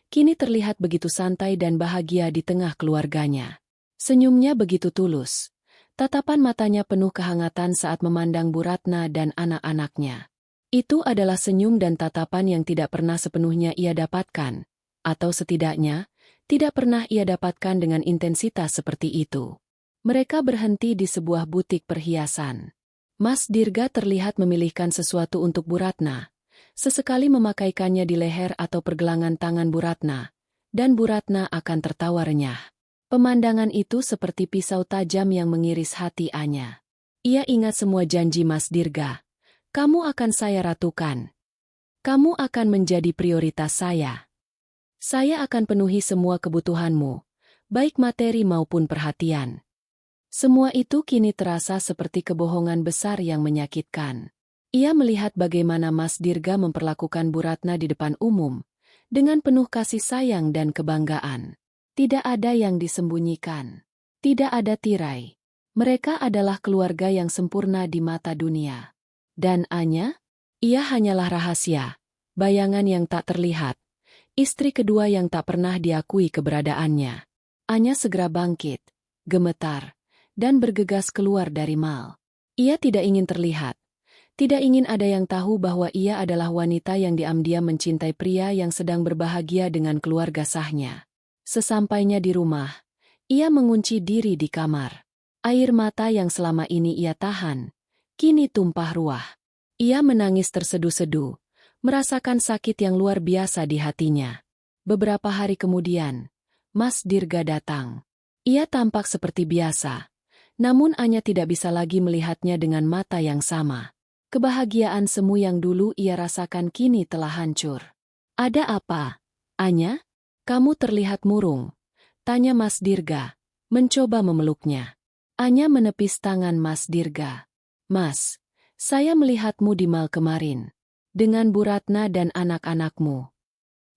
kini terlihat begitu santai dan bahagia di tengah keluarganya. Senyumnya begitu tulus. Tatapan matanya penuh kehangatan saat memandang Bu Ratna dan anak-anaknya. Itu adalah senyum dan tatapan yang tidak pernah sepenuhnya ia dapatkan, atau setidaknya, tidak pernah ia dapatkan dengan intensitas seperti itu. Mereka berhenti di sebuah butik perhiasan. Mas Dirga terlihat memilihkan sesuatu untuk Bu Ratna. Sesekali memakaikannya di leher atau pergelangan tangan Bu Ratna, dan Bu Ratna akan tertawa renyah. Pemandangan itu seperti pisau tajam yang mengiris hati Anya. Ia ingat semua janji Mas Dirga. Kamu akan saya ratukan. Kamu akan menjadi prioritas saya. Saya akan penuhi semua kebutuhanmu, baik materi maupun perhatian. Semua itu kini terasa seperti kebohongan besar yang menyakitkan. Ia melihat bagaimana Mas Dirga memperlakukan Bu Ratna di depan umum, dengan penuh kasih sayang dan kebanggaan. Tidak ada yang disembunyikan. Tidak ada tirai. Mereka adalah keluarga yang sempurna di mata dunia. Dan Anya? Ia hanyalah rahasia, bayangan yang tak terlihat, istri kedua yang tak pernah diakui keberadaannya. Anya segera bangkit, gemetar, dan bergegas keluar dari mal. Ia tidak ingin terlihat. Tidak ingin ada yang tahu bahwa ia adalah wanita yang diam-diam mencintai pria yang sedang berbahagia dengan keluarga sahnya. Sesampainya di rumah, ia mengunci diri di kamar. Air mata yang selama ini ia tahan, kini tumpah ruah. Ia menangis terseduh-seduh, merasakan sakit yang luar biasa di hatinya. Beberapa hari kemudian, Mas Dirga datang. Ia tampak seperti biasa, namun Anya tidak bisa lagi melihatnya dengan mata yang sama. Kebahagiaan semu yang dulu ia rasakan kini telah hancur. Ada apa, Anya? Kamu terlihat murung, tanya Mas Dirga, mencoba memeluknya. Anya menepis tangan Mas Dirga. Mas, saya melihatmu di mal kemarin, dengan Bu Ratna dan anak-anakmu.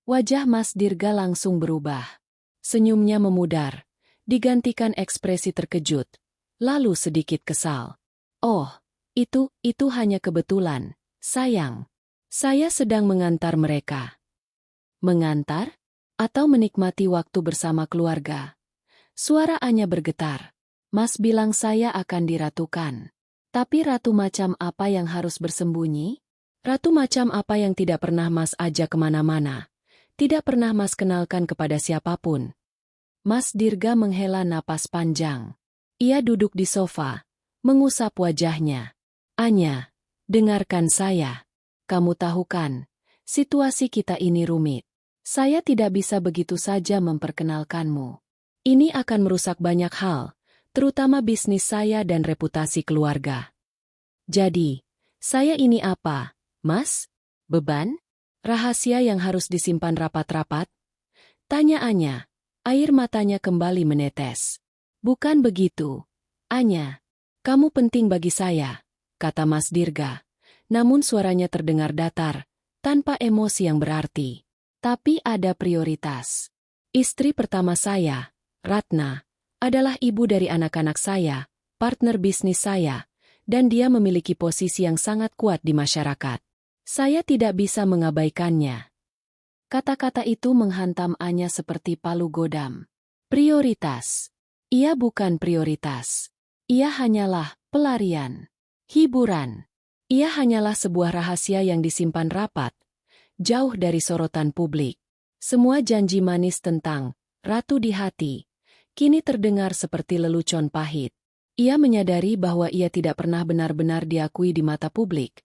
Wajah Mas Dirga langsung berubah. Senyumnya memudar, digantikan ekspresi terkejut, lalu sedikit kesal. Oh, itu hanya kebetulan, sayang. Saya sedang mengantar mereka. Mengantar? Atau menikmati waktu bersama keluarga? Suara Anya bergetar. Mas bilang saya akan diratukan. Tapi ratu macam apa yang harus bersembunyi? Ratu macam apa yang tidak pernah Mas ajak kemana-mana? Tidak pernah Mas kenalkan kepada siapapun? Mas Dirga menghela napas panjang. Ia duduk di sofa, mengusap wajahnya. Anya, dengarkan saya. Kamu tahu kan, situasi kita ini rumit. Saya tidak bisa begitu saja memperkenalkanmu. Ini akan merusak banyak hal, terutama bisnis saya dan reputasi keluarga. Jadi, saya ini apa, Mas? Beban? Rahasia yang harus disimpan rapat-rapat? Tanya Anya, air matanya kembali menetes. Bukan begitu, Anya. Kamu penting bagi saya, kata Mas Dirga. Namun suaranya terdengar datar, tanpa emosi yang berarti. Tapi ada prioritas. Istri pertama saya, Ratna, adalah ibu dari anak-anak saya, partner bisnis saya, dan dia memiliki posisi yang sangat kuat di masyarakat. Saya tidak bisa mengabaikannya. Kata-kata itu menghantam Anya seperti palu godam. Prioritas. Ia bukan prioritas. Ia hanyalah pelarian. Hiburan. Ia hanyalah sebuah rahasia yang disimpan rapat, jauh dari sorotan publik. Semua janji manis tentang ratu di hati, kini terdengar seperti lelucon pahit. Ia menyadari bahwa ia tidak pernah benar-benar diakui di mata publik,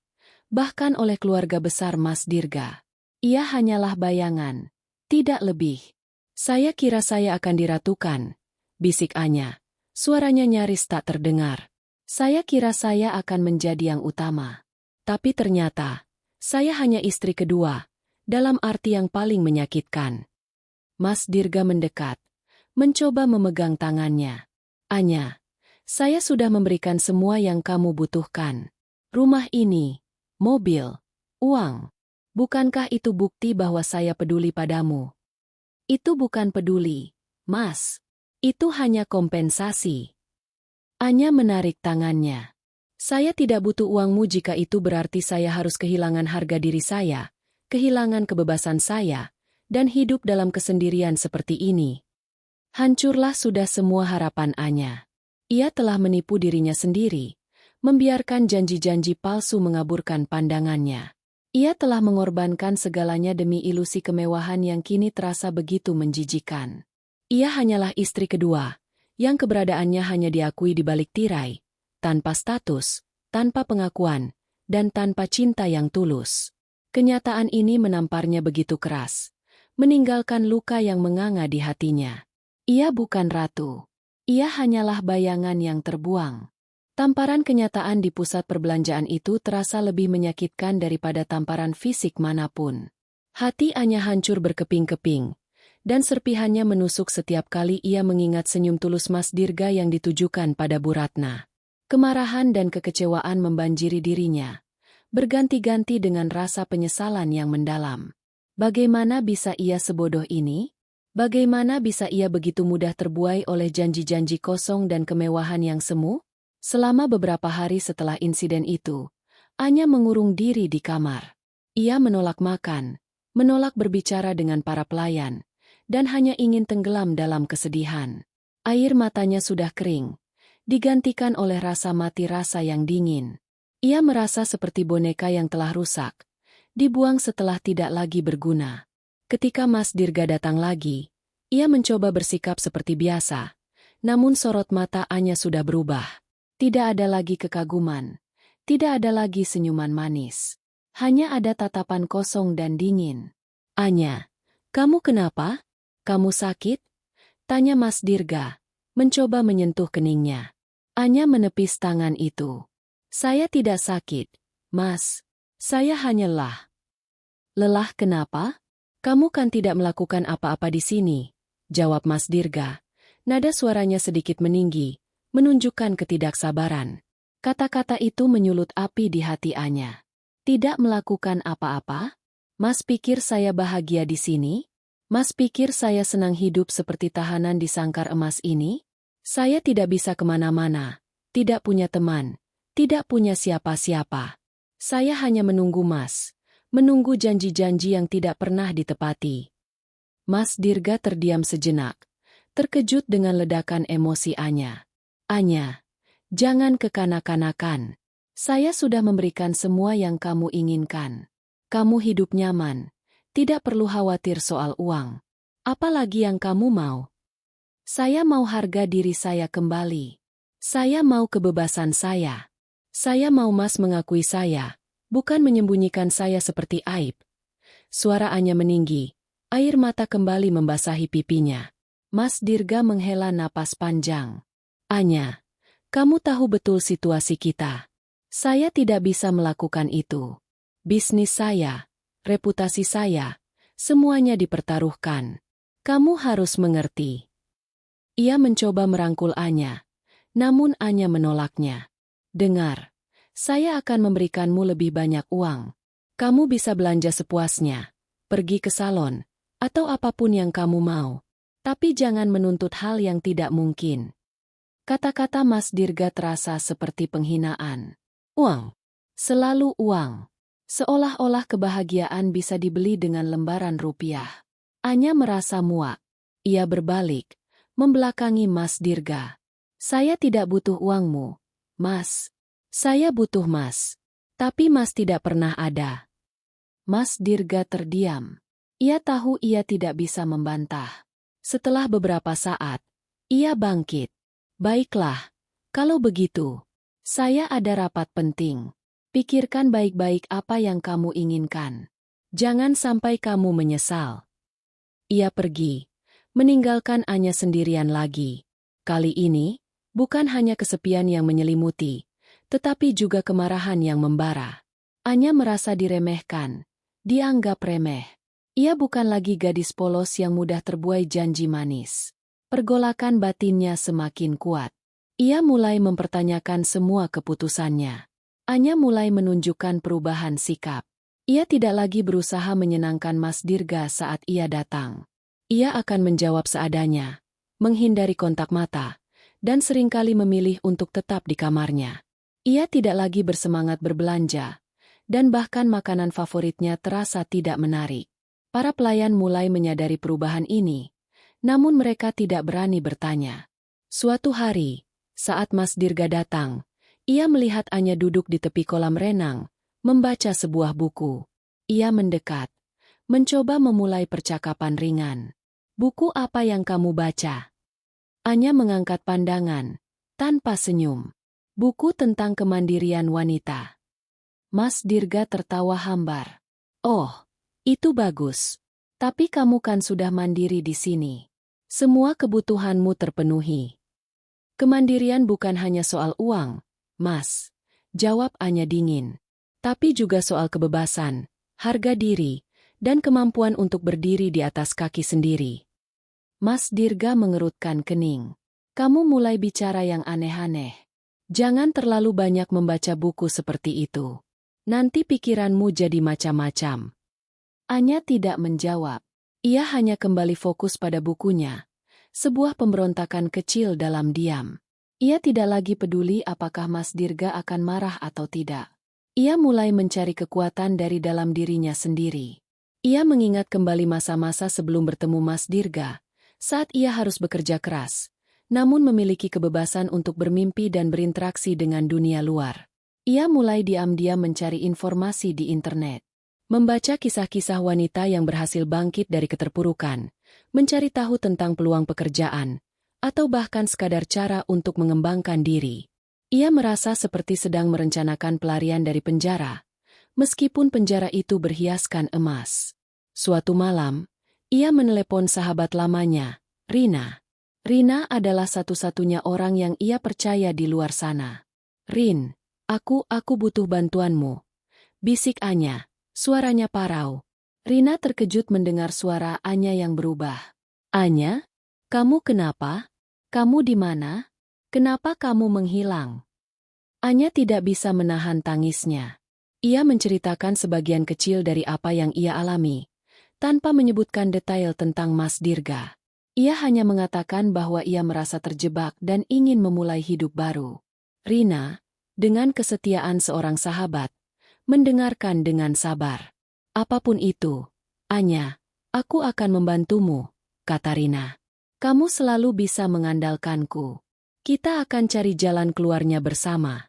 bahkan oleh keluarga besar Mas Dirga. Ia hanyalah bayangan, tidak lebih. Saya kira saya akan diratukan, bisik Anya. Suaranya nyaris tak terdengar. Saya kira saya akan menjadi yang utama. Tapi ternyata, saya hanya istri kedua, dalam arti yang paling menyakitkan. Mas Dirga mendekat, mencoba memegang tangannya. Anya, saya sudah memberikan semua yang kamu butuhkan. Rumah ini, mobil, uang. Bukankah itu bukti bahwa saya peduli padamu? Itu bukan peduli, Mas. Itu hanya kompensasi. Anya menarik tangannya. Saya tidak butuh uangmu jika itu berarti saya harus kehilangan harga diri saya, kehilangan kebebasan saya, dan hidup dalam kesendirian seperti ini. Hancurlah sudah semua harapan Anya. Ia telah menipu dirinya sendiri, membiarkan janji-janji palsu mengaburkan pandangannya. Ia telah mengorbankan segalanya demi ilusi kemewahan yang kini terasa begitu menjijikan. Ia hanyalah istri kedua, yang keberadaannya hanya diakui di balik tirai, tanpa status, tanpa pengakuan, dan tanpa cinta yang tulus. Kenyataan ini menamparnya begitu keras, meninggalkan luka yang menganga di hatinya. Ia bukan ratu. Ia hanyalah bayangan yang terbuang. Tamparan kenyataan di pusat perbelanjaan itu terasa lebih menyakitkan daripada tamparan fisik manapun. Hati Anya hancur berkeping-keping, dan serpihannya menusuk setiap kali ia mengingat senyum tulus Mas Dirga yang ditujukan pada Bu Ratna. Kemarahan dan kekecewaan membanjiri dirinya, berganti-ganti dengan rasa penyesalan yang mendalam. Bagaimana bisa ia sebodoh ini? Bagaimana bisa ia begitu mudah terbuai oleh janji-janji kosong dan kemewahan yang semu? Selama beberapa hari setelah insiden itu, Anya mengurung diri di kamar. Ia menolak makan, menolak berbicara dengan para pelayan, dan hanya ingin tenggelam dalam kesedihan. Air matanya sudah kering, digantikan oleh rasa mati rasa yang dingin. Ia merasa seperti boneka yang telah rusak, dibuang setelah tidak lagi berguna. Ketika Mas Dirga datang lagi, ia mencoba bersikap seperti biasa, namun sorot mata Anya sudah berubah. Tidak ada lagi kekaguman, tidak ada lagi senyuman manis. Hanya ada tatapan kosong dan dingin. Anya, kamu kenapa? Kamu sakit? Tanya Mas Dirga, mencoba menyentuh keningnya. Anya menepis tangan itu. Saya tidak sakit, Mas. Saya hanya lelah. Lelah kenapa? Kamu kan tidak melakukan apa-apa di sini, jawab Mas Dirga. Nada suaranya sedikit meninggi, menunjukkan ketidaksabaran. Kata-kata itu menyulut api di hati Anya. Tidak melakukan apa-apa? Mas pikir saya bahagia di sini? Mas pikir saya senang hidup seperti tahanan di sangkar emas ini? Saya tidak bisa kemana-mana, tidak punya teman, tidak punya siapa-siapa. Saya hanya menunggu Mas, menunggu janji-janji yang tidak pernah ditepati. Mas Dirga terdiam sejenak, terkejut dengan ledakan emosi Anya. Anya, jangan kekanak-kanakan. Saya sudah memberikan semua yang kamu inginkan. Kamu hidup nyaman, tidak perlu khawatir soal uang. Apalagi yang kamu mau? Saya mau harga diri saya kembali. Saya mau kebebasan saya. Saya mau Mas mengakui saya, bukan menyembunyikan saya seperti aib. Suara Anya meninggi, air mata kembali membasahi pipinya. Mas Dirga menghela napas panjang. Anya, kamu tahu betul situasi kita. Saya tidak bisa melakukan itu. Bisnis saya, reputasi saya, semuanya dipertaruhkan. Kamu harus mengerti. Ia mencoba merangkul Anya, namun Anya menolaknya. Dengar, saya akan memberikanmu lebih banyak uang. Kamu bisa belanja sepuasnya, pergi ke salon, atau apapun yang kamu mau. Tapi jangan menuntut hal yang tidak mungkin. Kata-kata Mas Dirga terasa seperti penghinaan. Uang. Selalu uang. Seolah-olah kebahagiaan bisa dibeli dengan lembaran rupiah. Anya merasa muak. Ia berbalik, membelakangi Mas Dirga. Saya tidak butuh uangmu, Mas. Saya butuh Mas. Tapi Mas tidak pernah ada. Mas Dirga terdiam. Ia tahu ia tidak bisa membantah. Setelah beberapa saat, ia bangkit. Baiklah, kalau begitu, saya ada rapat penting. Pikirkan baik-baik apa yang kamu inginkan. Jangan sampai kamu menyesal. Ia pergi, meninggalkan Anya sendirian lagi. Kali ini, bukan hanya kesepian yang menyelimuti, tetapi juga kemarahan yang membara. Anya merasa diremehkan, dianggap remeh. Ia bukan lagi gadis polos yang mudah terbuai janji manis. Pergolakan batinnya semakin kuat. Ia mulai mempertanyakan semua keputusannya. Anya mulai menunjukkan perubahan sikap. Ia tidak lagi berusaha menyenangkan Mas Dirga saat ia datang. Ia akan menjawab seadanya, menghindari kontak mata, dan seringkali memilih untuk tetap di kamarnya. Ia tidak lagi bersemangat berbelanja, dan bahkan makanan favoritnya terasa tidak menarik. Para pelayan mulai menyadari perubahan ini, namun mereka tidak berani bertanya. Suatu hari, saat Mas Dirga datang, ia melihat Anya duduk di tepi kolam renang, membaca sebuah buku. Ia mendekat, mencoba memulai percakapan ringan. "Buku apa yang kamu baca?" Anya mengangkat pandangan, tanpa senyum. "Buku tentang kemandirian wanita." Mas Dirga tertawa hambar. "Oh, itu bagus. Tapi kamu kan sudah mandiri di sini. Semua kebutuhanmu terpenuhi." "Kemandirian bukan hanya soal uang, Mas," jawab Anya dingin. "Tapi juga soal kebebasan, harga diri, dan kemampuan untuk berdiri di atas kaki sendiri." Mas Dirga mengerutkan kening. "Kamu mulai bicara yang aneh-aneh. Jangan terlalu banyak membaca buku seperti itu. Nanti pikiranmu jadi macam-macam." Anya tidak menjawab. Ia hanya kembali fokus pada bukunya. Sebuah pemberontakan kecil dalam diam. Ia tidak lagi peduli apakah Mas Dirga akan marah atau tidak. Ia mulai mencari kekuatan dari dalam dirinya sendiri. Ia mengingat kembali masa-masa sebelum bertemu Mas Dirga, saat ia harus bekerja keras, namun memiliki kebebasan untuk bermimpi dan berinteraksi dengan dunia luar. Ia mulai diam-diam mencari informasi di internet. Membaca kisah-kisah wanita yang berhasil bangkit dari keterpurukan, mencari tahu tentang peluang pekerjaan, atau bahkan sekadar cara untuk mengembangkan diri. Ia merasa seperti sedang merencanakan pelarian dari penjara, meskipun penjara itu berhiaskan emas. Suatu malam, ia menelepon sahabat lamanya, Rina. Rina adalah satu-satunya orang yang ia percaya di luar sana. "Rin, aku butuh bantuanmu," bisik Anya. Suaranya parau. Rina terkejut mendengar suara Anya yang berubah. "Anya? Kamu kenapa? Kamu di mana? Kenapa kamu menghilang?" Anya tidak bisa menahan tangisnya. Ia menceritakan sebagian kecil dari apa yang ia alami, tanpa menyebutkan detail tentang Mas Dirga. Ia hanya mengatakan bahwa ia merasa terjebak dan ingin memulai hidup baru. Rina, dengan kesetiaan seorang sahabat, mendengarkan dengan sabar. "Apapun itu, Anya, aku akan membantumu," kata Rina. "Kamu selalu bisa mengandalkanku. Kita akan cari jalan keluarnya bersama."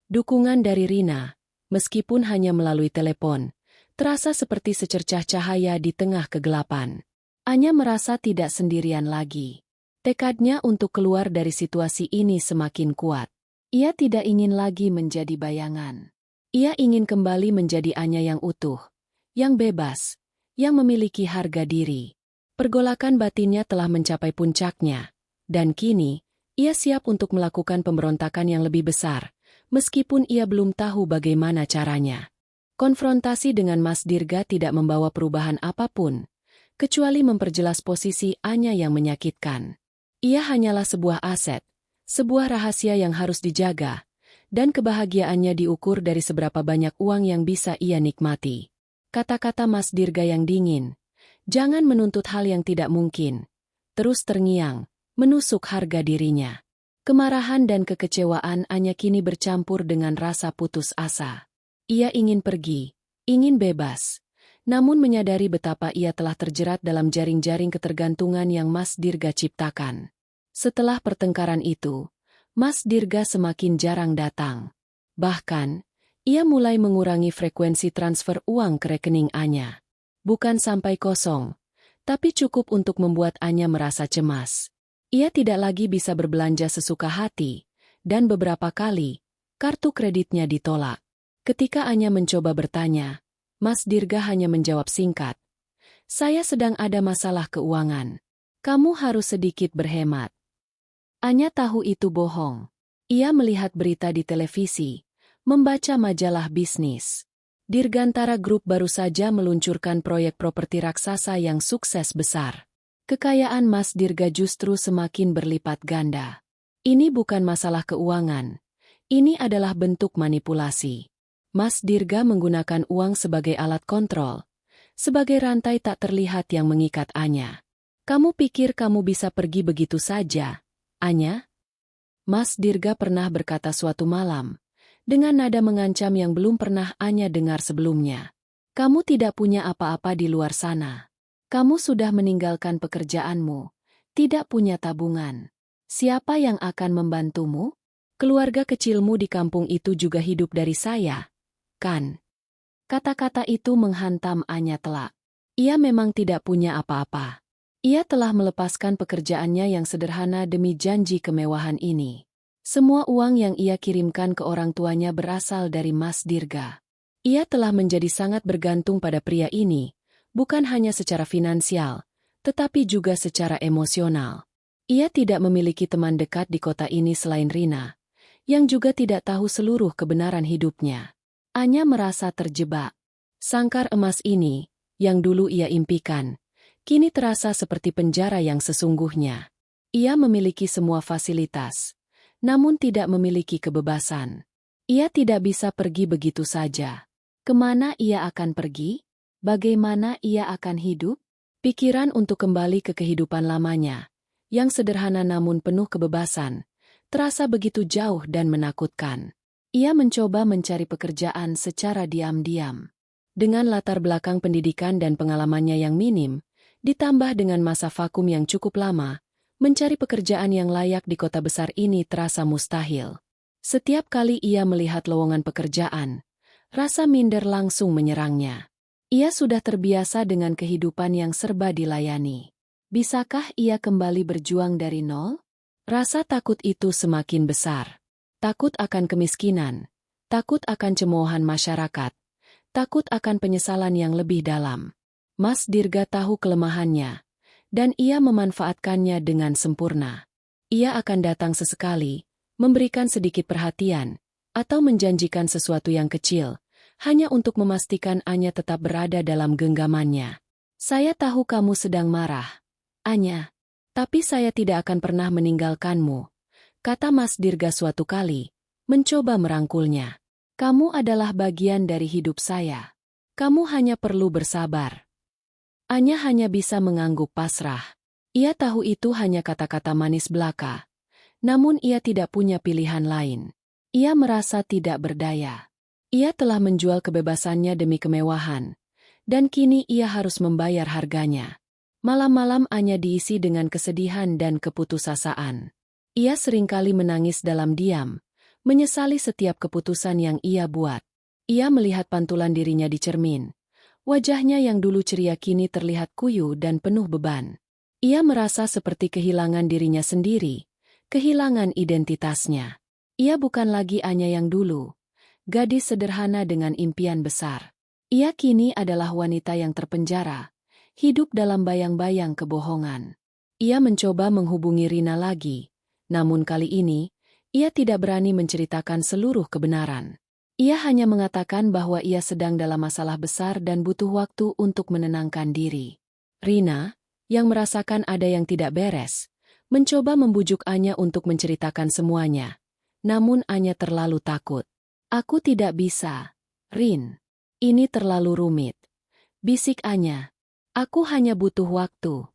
Dukungan dari Rina, meskipun hanya melalui telepon, terasa seperti secercah cahaya di tengah kegelapan. Anya merasa tidak sendirian lagi. Tekadnya untuk keluar dari situasi ini semakin kuat. Ia tidak ingin lagi menjadi bayangan. Ia ingin kembali menjadi Anya yang utuh, yang bebas, yang memiliki harga diri. Pergolakan batinnya telah mencapai puncaknya, dan kini, ia siap untuk melakukan pemberontakan yang lebih besar, meskipun ia belum tahu bagaimana caranya. Konfrontasi dengan Mas Dirga tidak membawa perubahan apapun, kecuali memperjelas posisi Anya yang menyakitkan. Ia hanyalah sebuah aset, sebuah rahasia yang harus dijaga, dan kebahagiaannya diukur dari seberapa banyak uang yang bisa ia nikmati. Kata-kata Mas Dirga yang dingin, "Jangan menuntut hal yang tidak mungkin," terus terngiang, menusuk harga dirinya. Kemarahan dan kekecewaan Anya kini bercampur dengan rasa putus asa. Ia ingin pergi, ingin bebas, namun menyadari betapa ia telah terjerat dalam jaring-jaring ketergantungan yang Mas Dirga ciptakan. Setelah pertengkaran itu, Mas Dirga semakin jarang datang. Bahkan, ia mulai mengurangi frekuensi transfer uang ke rekening Anya. Bukan sampai kosong, tapi cukup untuk membuat Anya merasa cemas. Ia tidak lagi bisa berbelanja sesuka hati, dan beberapa kali, kartu kreditnya ditolak. Ketika Anya mencoba bertanya, Mas Dirga hanya menjawab singkat, "Saya sedang ada masalah keuangan. Kamu harus sedikit berhemat." Anya tahu itu bohong. Ia melihat berita di televisi, membaca majalah bisnis. Dirgantara Group baru saja meluncurkan proyek properti raksasa yang sukses besar. Kekayaan Mas Dirga justru semakin berlipat ganda. Ini bukan masalah keuangan. Ini adalah bentuk manipulasi. Mas Dirga menggunakan uang sebagai alat kontrol, sebagai rantai tak terlihat yang mengikat Anya. Kamu pikir kamu bisa pergi begitu saja, Anya? Mas Dirga pernah berkata suatu malam, dengan nada mengancam yang belum pernah Anya dengar sebelumnya. Kamu tidak punya apa-apa di luar sana. Kamu sudah meninggalkan pekerjaanmu, tidak punya tabungan. Siapa yang akan membantumu? Keluarga kecilmu di kampung itu juga hidup dari saya, kan? Kata-kata itu menghantam Anya telak. Ia memang tidak punya apa-apa. Ia telah melepaskan pekerjaannya yang sederhana demi janji kemewahan ini. Semua uang yang ia kirimkan ke orang tuanya berasal dari Mas Dirga. Ia telah menjadi sangat bergantung pada pria ini, bukan hanya secara finansial, tetapi juga secara emosional. Ia tidak memiliki teman dekat di kota ini selain Rina, yang juga tidak tahu seluruh kebenaran hidupnya. Anya merasa terjebak. Sangkar emas ini, yang dulu ia impikan, kini terasa seperti penjara yang sesungguhnya. Ia memiliki semua fasilitas, namun tidak memiliki kebebasan. Ia tidak bisa pergi begitu saja. Kemana ia akan pergi? Bagaimana ia akan hidup? Pikiran untuk kembali ke kehidupan lamanya, yang sederhana namun penuh kebebasan, terasa begitu jauh dan menakutkan. Ia mencoba mencari pekerjaan secara diam-diam. Dengan latar belakang pendidikan dan pengalamannya yang minim, ditambah dengan masa vakum yang cukup lama, mencari pekerjaan yang layak di kota besar ini terasa mustahil. Setiap kali ia melihat lowongan pekerjaan, rasa minder langsung menyerangnya. Ia sudah terbiasa dengan kehidupan yang serba dilayani. Bisakah ia kembali berjuang dari nol? Rasa takut itu semakin besar. Takut akan kemiskinan, takut akan cemoohan masyarakat, takut akan penyesalan yang lebih dalam. Mas Dirga tahu kelemahannya, dan ia memanfaatkannya dengan sempurna. Ia akan datang sesekali, memberikan sedikit perhatian, atau menjanjikan sesuatu yang kecil, hanya untuk memastikan Anya tetap berada dalam genggamannya. Saya tahu kamu sedang marah, Anya, tapi saya tidak akan pernah meninggalkanmu, kata Mas Dirga suatu kali, mencoba merangkulnya. Kamu adalah bagian dari hidup saya. Kamu hanya perlu bersabar. Anya hanya bisa mengangguk pasrah. Ia tahu itu hanya kata-kata manis belaka. Namun ia tidak punya pilihan lain. Ia merasa tidak berdaya. Ia telah menjual kebebasannya demi kemewahan. Dan kini ia harus membayar harganya. Malam-malam Anya diisi dengan kesedihan dan keputusasaan. Ia seringkali menangis dalam diam, menyesali setiap keputusan yang ia buat. Ia melihat pantulan dirinya di cermin. Wajahnya yang dulu ceria kini terlihat kuyu dan penuh beban. Ia merasa seperti kehilangan dirinya sendiri, kehilangan identitasnya. Ia bukan lagi Anya yang dulu, gadis sederhana dengan impian besar. Ia kini adalah wanita yang terpenjara, hidup dalam bayang-bayang kebohongan. Ia mencoba menghubungi Rina lagi, namun kali ini, ia tidak berani menceritakan seluruh kebenaran. Ia hanya mengatakan bahwa ia sedang dalam masalah besar dan butuh waktu untuk menenangkan diri. Rina, yang merasakan ada yang tidak beres, mencoba membujuk Anya untuk menceritakan semuanya. Namun Anya terlalu takut. Aku tidak bisa, Rin. Ini terlalu rumit. Bisik Anya. Aku hanya butuh waktu.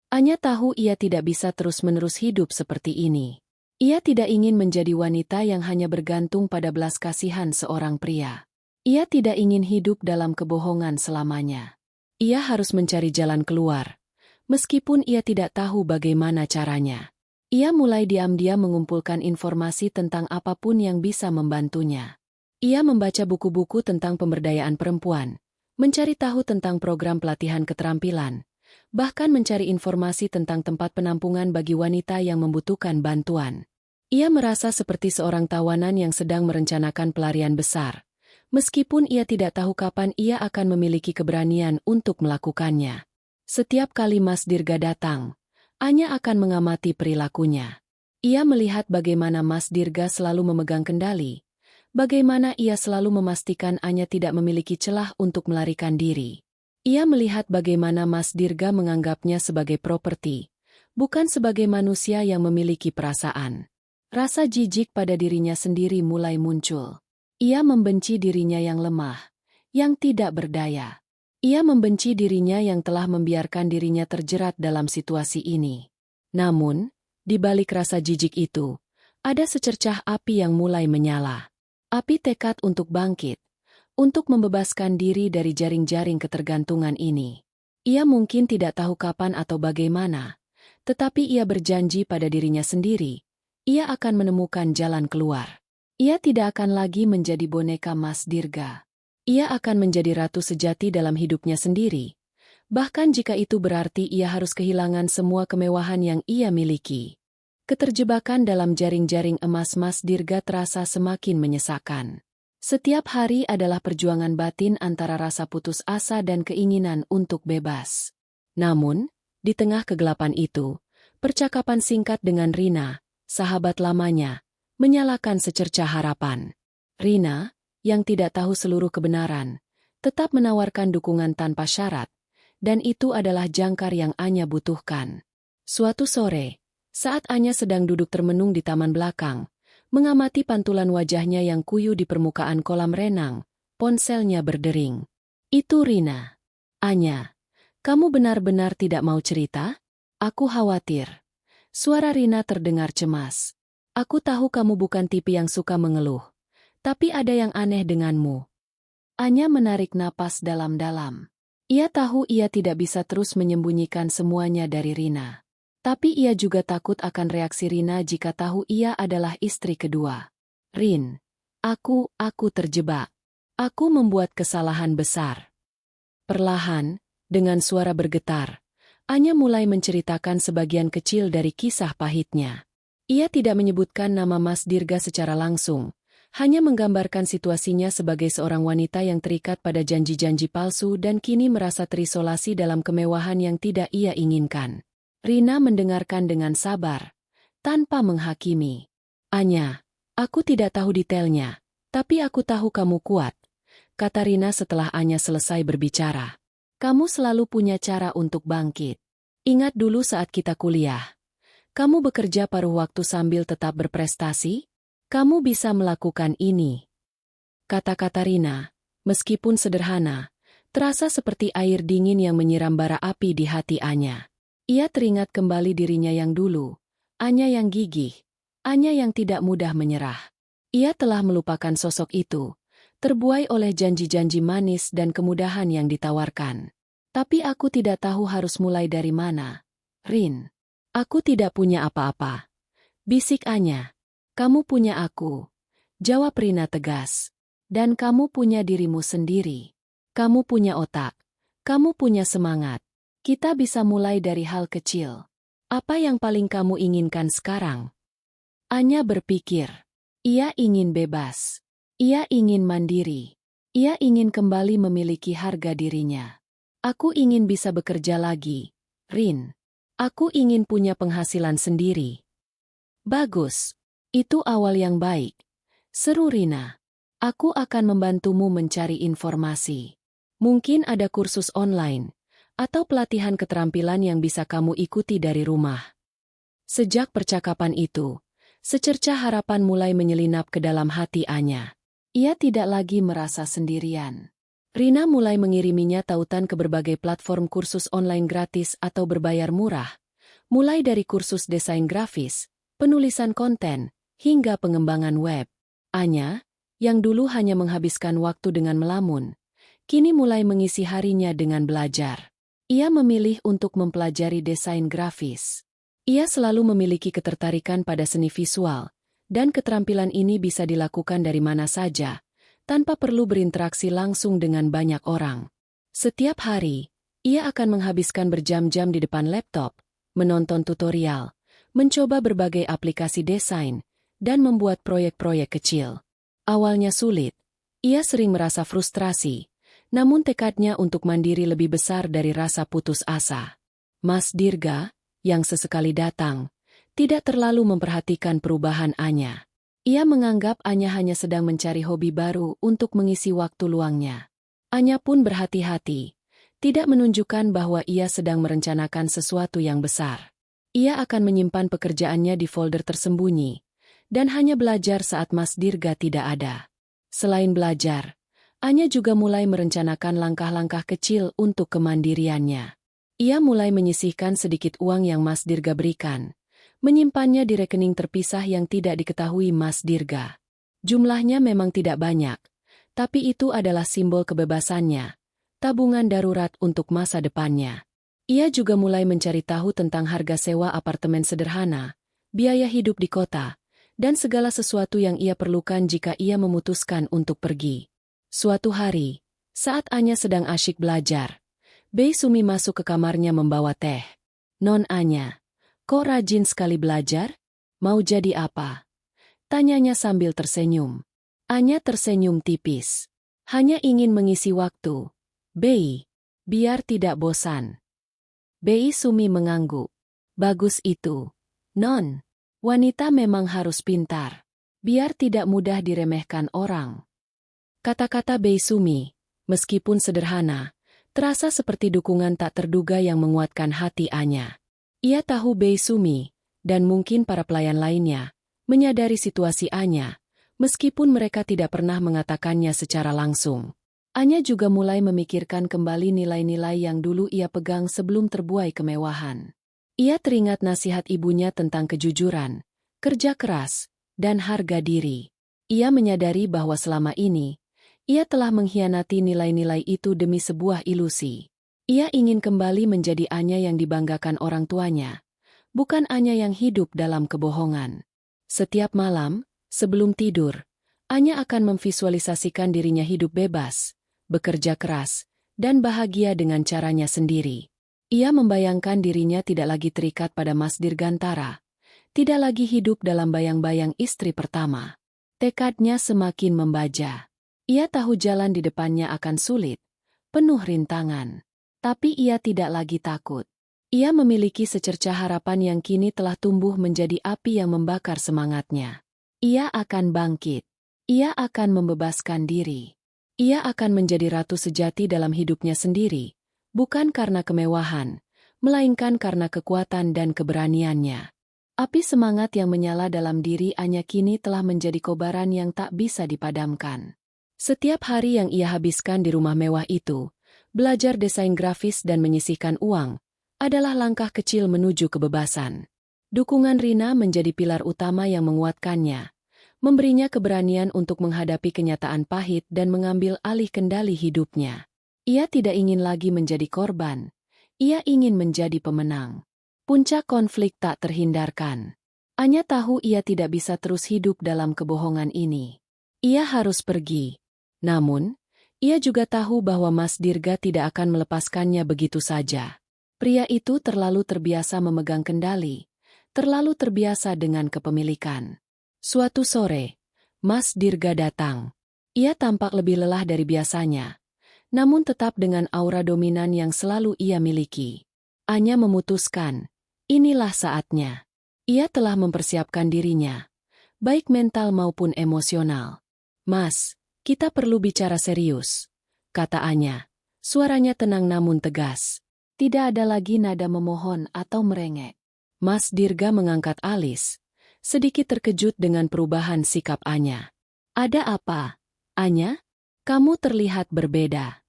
Anya tahu ia tidak bisa terus-menerus hidup seperti ini. Ia tidak ingin menjadi wanita yang hanya bergantung pada belas kasihan seorang pria. Ia tidak ingin hidup dalam kebohongan selamanya. Ia harus mencari jalan keluar, meskipun ia tidak tahu bagaimana caranya. Ia mulai diam-diam mengumpulkan informasi tentang apapun yang bisa membantunya. Ia membaca buku-buku tentang pemberdayaan perempuan, mencari tahu tentang program pelatihan keterampilan, bahkan mencari informasi tentang tempat penampungan bagi wanita yang membutuhkan bantuan. Ia merasa seperti seorang tawanan yang sedang merencanakan pelarian besar, meskipun ia tidak tahu kapan ia akan memiliki keberanian untuk melakukannya. Setiap kali Mas Dirga datang, Anya akan mengamati perilakunya. Ia melihat bagaimana Mas Dirga selalu memegang kendali, Bagaimana ia selalu memastikan Anya tidak memiliki celah untuk melarikan diri. Ia melihat bagaimana Mas Dirga menganggapnya sebagai properti, bukan sebagai manusia yang memiliki perasaan. Rasa jijik pada dirinya sendiri mulai muncul. Ia membenci dirinya yang lemah, yang tidak berdaya. Ia membenci dirinya yang telah membiarkan dirinya terjerat dalam situasi ini. Namun, di balik rasa jijik itu, ada secercah api yang mulai menyala. Api tekad untuk bangkit, untuk membebaskan diri dari jaring-jaring ketergantungan ini. Ia mungkin tidak tahu kapan atau bagaimana, tetapi ia berjanji pada dirinya sendiri, ia akan menemukan jalan keluar. Ia tidak akan lagi menjadi boneka Mas Dirga. Ia akan menjadi ratu sejati dalam hidupnya sendiri. Bahkan jika itu berarti ia harus kehilangan semua kemewahan yang ia miliki. Keterjebakan dalam jaring-jaring emas Mas Dirga terasa semakin menyesakan. Setiap hari adalah perjuangan batin antara rasa putus asa dan keinginan untuk bebas. Namun, di tengah kegelapan itu, percakapan singkat dengan Rina, sahabat lamanya, menyalakan secercah harapan. Rina, yang tidak tahu seluruh kebenaran, tetap menawarkan dukungan tanpa syarat, dan itu adalah jangkar yang Anya butuhkan. Suatu sore, saat Anya sedang duduk termenung di taman belakang, mengamati pantulan wajahnya yang kuyu di permukaan kolam renang, ponselnya berdering. Itu Rina. Anya, kamu benar-benar tidak mau cerita? Aku khawatir. Suara Rina terdengar cemas. Aku tahu kamu bukan tipe yang suka mengeluh, tapi ada yang aneh denganmu. Anya menarik napas dalam-dalam. Ia tahu ia tidak bisa terus menyembunyikan semuanya dari Rina. Tapi ia juga takut akan reaksi Rina jika tahu ia adalah istri kedua. Rin, aku terjebak. Aku membuat kesalahan besar. Perlahan, dengan suara bergetar, Anya mulai menceritakan sebagian kecil dari kisah pahitnya. Ia tidak menyebutkan nama Mas Dirga secara langsung, hanya menggambarkan situasinya sebagai seorang wanita yang terikat pada janji-janji palsu dan kini merasa terisolasi dalam kemewahan yang tidak ia inginkan. Rina mendengarkan dengan sabar, tanpa menghakimi. Anya, aku tidak tahu detailnya, tapi aku tahu kamu kuat, kata Rina setelah Anya selesai berbicara. Kamu selalu punya cara untuk bangkit. Ingat dulu saat kita kuliah. Kamu bekerja paruh waktu sambil tetap berprestasi? Kamu bisa melakukan ini. Kata-kata Rina, meskipun sederhana, terasa seperti air dingin yang menyiram bara api di hati Anya. Ia teringat kembali dirinya yang dulu, Anya yang gigih, Anya yang tidak mudah menyerah. Ia telah melupakan sosok itu, terbuai oleh janji-janji manis dan kemudahan yang ditawarkan. Tapi aku tidak tahu harus mulai dari mana. Rin, aku tidak punya apa-apa. Bisik Anya. Kamu punya aku. Jawab Rina tegas. Dan kamu punya dirimu sendiri. Kamu punya otak. Kamu punya semangat. Kita bisa mulai dari hal kecil. Apa yang paling kamu inginkan sekarang? Anya berpikir. Ia ingin bebas. Ia ingin mandiri. Ia ingin kembali memiliki harga dirinya. Aku ingin bisa bekerja lagi, Rin. Aku ingin punya penghasilan sendiri. Bagus. Itu awal yang baik. Seru Rina. Aku akan membantumu mencari informasi. Mungkin ada kursus online atau pelatihan keterampilan yang bisa kamu ikuti dari rumah. Sejak percakapan itu, secercah harapan mulai menyelinap ke dalam hati Anya. Ia tidak lagi merasa sendirian. Rina mulai mengiriminya tautan ke berbagai platform kursus online gratis atau berbayar murah, mulai dari kursus desain grafis, penulisan konten, hingga pengembangan web. Anya, yang dulu hanya menghabiskan waktu dengan melamun, kini mulai mengisi harinya dengan belajar. Ia memilih untuk mempelajari desain grafis. Ia selalu memiliki ketertarikan pada seni visual, dan keterampilan ini bisa dilakukan dari mana saja, tanpa perlu berinteraksi langsung dengan banyak orang. Setiap hari, ia akan menghabiskan berjam-jam di depan laptop, menonton tutorial, mencoba berbagai aplikasi desain, dan membuat proyek-proyek kecil. Awalnya sulit, ia sering merasa frustrasi, namun tekadnya untuk mandiri lebih besar dari rasa putus asa. Mas Dirga, yang sesekali datang, tidak terlalu memperhatikan perubahan Anya. Ia menganggap Anya hanya sedang mencari hobi baru untuk mengisi waktu luangnya. Anya pun berhati-hati, tidak menunjukkan bahwa ia sedang merencanakan sesuatu yang besar. Ia akan menyimpan pekerjaannya di folder tersembunyi, dan hanya belajar saat Mas Dirga tidak ada. Selain belajar, Anya juga mulai merencanakan langkah-langkah kecil untuk kemandiriannya. Ia mulai menyisihkan sedikit uang yang Mas Dirga berikan, menyimpannya di rekening terpisah yang tidak diketahui Mas Dirga. Jumlahnya memang tidak banyak, tapi itu adalah simbol kebebasannya, tabungan darurat untuk masa depannya. Ia juga mulai mencari tahu tentang harga sewa apartemen sederhana, biaya hidup di kota, dan segala sesuatu yang ia perlukan jika ia memutuskan untuk pergi. Suatu hari, saat Anya sedang asyik belajar, Bei Sumi masuk ke kamarnya membawa teh. "Non Anya, kok rajin sekali belajar? Mau jadi apa?" tanyanya sambil tersenyum. Anya tersenyum tipis. "Hanya ingin mengisi waktu, Bei, biar tidak bosan." Bei Sumi mengangguk. "Bagus itu, Non. Wanita memang harus pintar, biar tidak mudah diremehkan orang." Kata-kata Bei Sumi, meskipun sederhana, terasa seperti dukungan tak terduga yang menguatkan hati Anya. Ia tahu Bei Sumi, dan mungkin para pelayan lainnya, menyadari situasi Anya, meskipun mereka tidak pernah mengatakannya secara langsung. Anya juga mulai memikirkan kembali nilai-nilai yang dulu ia pegang sebelum terbuai kemewahan. Ia teringat nasihat ibunya tentang kejujuran, kerja keras, dan harga diri. Ia menyadari bahwa selama ini, ia telah mengkhianati nilai-nilai itu demi sebuah ilusi. Ia ingin kembali menjadi Anya yang dibanggakan orang tuanya, bukan Anya yang hidup dalam kebohongan. Setiap malam, sebelum tidur, Anya akan memvisualisasikan dirinya hidup bebas, bekerja keras, dan bahagia dengan caranya sendiri. Ia membayangkan dirinya tidak lagi terikat pada Mas Dirgantara, tidak lagi hidup dalam bayang-bayang istri pertama. Tekadnya semakin membaja. Ia tahu jalan di depannya akan sulit, penuh rintangan. Tapi ia tidak lagi takut. Ia memiliki secercah harapan yang kini telah tumbuh menjadi api yang membakar semangatnya. Ia akan bangkit. Ia akan membebaskan diri. Ia akan menjadi ratu sejati dalam hidupnya sendiri, bukan karena kemewahan, melainkan karena kekuatan dan keberaniannya. Api semangat yang menyala dalam diri Anya kini telah menjadi kobaran yang tak bisa dipadamkan. Setiap hari yang ia habiskan di rumah mewah itu, belajar desain grafis dan menyisihkan uang, adalah langkah kecil menuju kebebasan. Dukungan Rina menjadi pilar utama yang menguatkannya, memberinya keberanian untuk menghadapi kenyataan pahit dan mengambil alih kendali hidupnya. Ia tidak ingin lagi menjadi korban, ia ingin menjadi pemenang. Puncak konflik tak terhindarkan. Anya tahu ia tidak bisa terus hidup dalam kebohongan ini. Ia harus pergi. Namun, ia juga tahu bahwa Mas Dirga tidak akan melepaskannya begitu saja. Pria itu terlalu terbiasa memegang kendali, terlalu terbiasa dengan kepemilikan. Suatu sore, Mas Dirga datang. Ia tampak lebih lelah dari biasanya, namun tetap dengan aura dominan yang selalu ia miliki. Anya memutuskan, inilah saatnya. Ia telah mempersiapkan dirinya, baik mental maupun emosional. "Mas, kita perlu bicara serius," kata Anya. Suaranya tenang namun tegas. Tidak ada lagi nada memohon atau merengek. Mas Dirga mengangkat alis, sedikit terkejut dengan perubahan sikap Anya. "Ada apa, Anya? Kamu terlihat berbeda."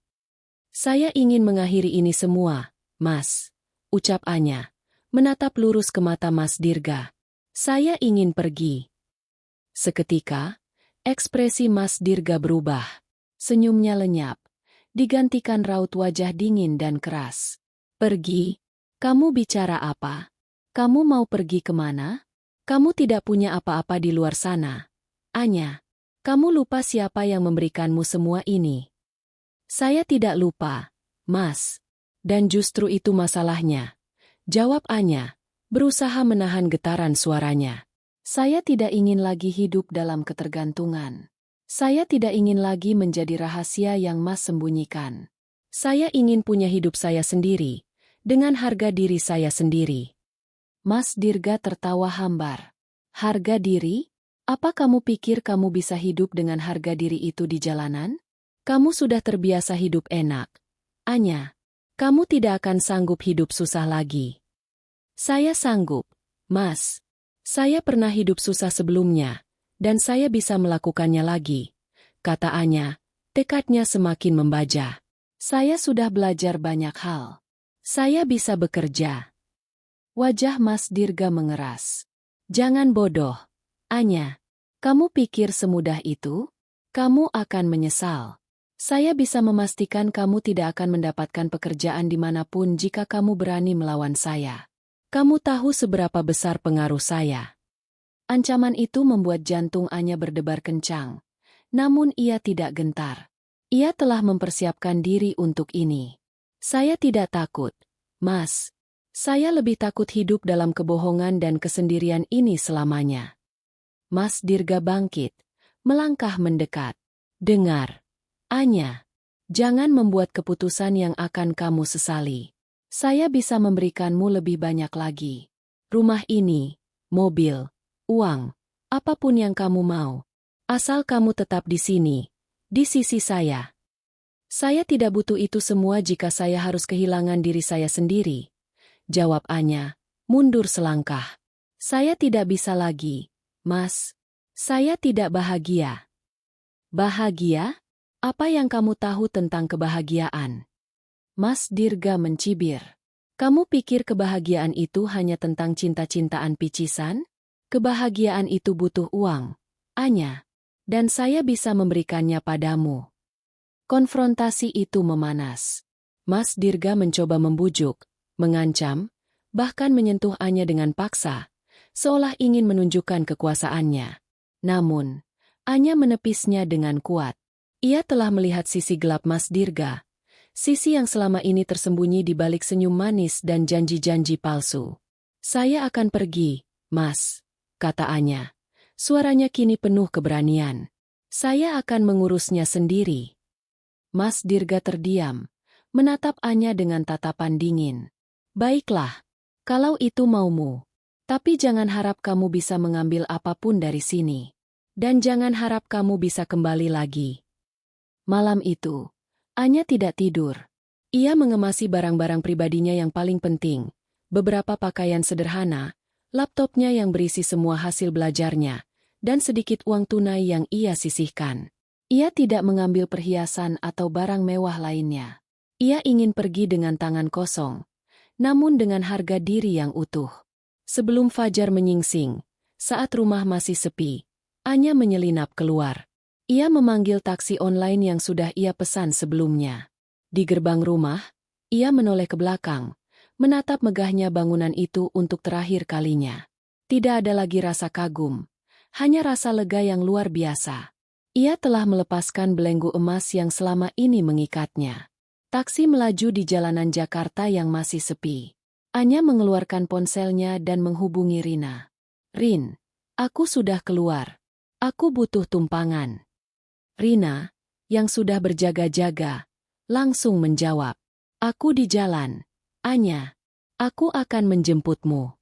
"Saya ingin mengakhiri ini semua, Mas," ucap Anya, menatap lurus ke mata Mas Dirga. "Saya ingin pergi." Seketika, ekspresi Mas Dirga berubah. Senyumnya lenyap, digantikan raut wajah dingin dan keras. "Pergi? Kamu bicara apa? Kamu mau pergi kemana? Kamu tidak punya apa-apa di luar sana. Anya, kamu lupa siapa yang memberikanmu semua ini?" "Saya tidak lupa, Mas. Dan justru itu masalahnya," jawab Anya, berusaha menahan getaran suaranya. "Saya tidak ingin lagi hidup dalam ketergantungan. Saya tidak ingin lagi menjadi rahasia yang Mas sembunyikan. Saya ingin punya hidup saya sendiri, dengan harga diri saya sendiri." Mas Dirga tertawa hambar. "Harga diri? Apa kamu pikir kamu bisa hidup dengan harga diri itu di jalanan? Kamu sudah terbiasa hidup enak. Anya, kamu tidak akan sanggup hidup susah lagi. Saya sanggup, Mas. Saya pernah hidup susah sebelumnya, dan saya bisa melakukannya lagi, kata Anya, tekadnya semakin membaja. Saya sudah belajar banyak hal. Saya bisa bekerja. Wajah Mas Dirga mengeras. Jangan bodoh. Anya, kamu pikir semudah itu? Kamu akan menyesal. Saya bisa memastikan kamu tidak akan mendapatkan pekerjaan dimanapun jika kamu berani melawan saya. Kamu tahu seberapa besar pengaruh saya. Ancaman itu membuat jantung Anya berdebar kencang. Namun ia tidak gentar. Ia telah mempersiapkan diri untuk ini. Saya tidak takut, Mas. Saya lebih takut hidup dalam kebohongan dan kesendirian ini selamanya. Mas Dirga bangkit, melangkah mendekat. Dengar, Anya, jangan membuat keputusan yang akan kamu sesali. Saya bisa memberikanmu lebih banyak lagi. Rumah ini, mobil, uang, apapun yang kamu mau. Asal kamu tetap di sini, di sisi saya. Saya tidak butuh itu semua jika saya harus kehilangan diri saya sendiri. Jawab Anya, mundur selangkah. Saya tidak bisa lagi. Mas, saya tidak bahagia. Bahagia? Apa yang kamu tahu tentang kebahagiaan? Mas Dirga mencibir. Kamu pikir kebahagiaan itu hanya tentang cinta-cintaan picisan? Kebahagiaan itu butuh uang, Anya. Dan saya bisa memberikannya padamu. Konfrontasi itu memanas. Mas Dirga mencoba membujuk, mengancam, bahkan menyentuh Anya dengan paksa, seolah ingin menunjukkan kekuasaannya. Namun, Anya menepisnya dengan kuat. Ia telah melihat sisi gelap Mas Dirga, sisi yang selama ini tersembunyi di balik senyum manis dan janji-janji palsu. Saya akan pergi, Mas, kata Anya. Suaranya kini penuh keberanian. Saya akan mengurusnya sendiri. Mas Dirga terdiam, menatap Anya dengan tatapan dingin. Baiklah, kalau itu maumu. Tapi jangan harap kamu bisa mengambil apapun dari sini. Dan jangan harap kamu bisa kembali lagi. Malam itu, Anya tidak tidur. Ia mengemasi barang-barang pribadinya yang paling penting, beberapa pakaian sederhana, laptopnya yang berisi semua hasil belajarnya, dan sedikit uang tunai yang ia sisihkan. Ia tidak mengambil perhiasan atau barang mewah lainnya. Ia ingin pergi dengan tangan kosong, namun dengan harga diri yang utuh. Sebelum fajar menyingsing, saat rumah masih sepi, Anya menyelinap keluar. Ia memanggil taksi online yang sudah ia pesan sebelumnya. Di gerbang rumah, ia menoleh ke belakang, menatap megahnya bangunan itu untuk terakhir kalinya. Tidak ada lagi rasa kagum, hanya rasa lega yang luar biasa. Ia telah melepaskan belenggu emas yang selama ini mengikatnya. Taksi melaju di jalanan Jakarta yang masih sepi. Anya mengeluarkan ponselnya dan menghubungi Rina. Rin, aku sudah keluar. Aku butuh tumpangan. Rina, yang sudah berjaga-jaga, langsung menjawab. Aku di jalan. Anya, aku akan menjemputmu.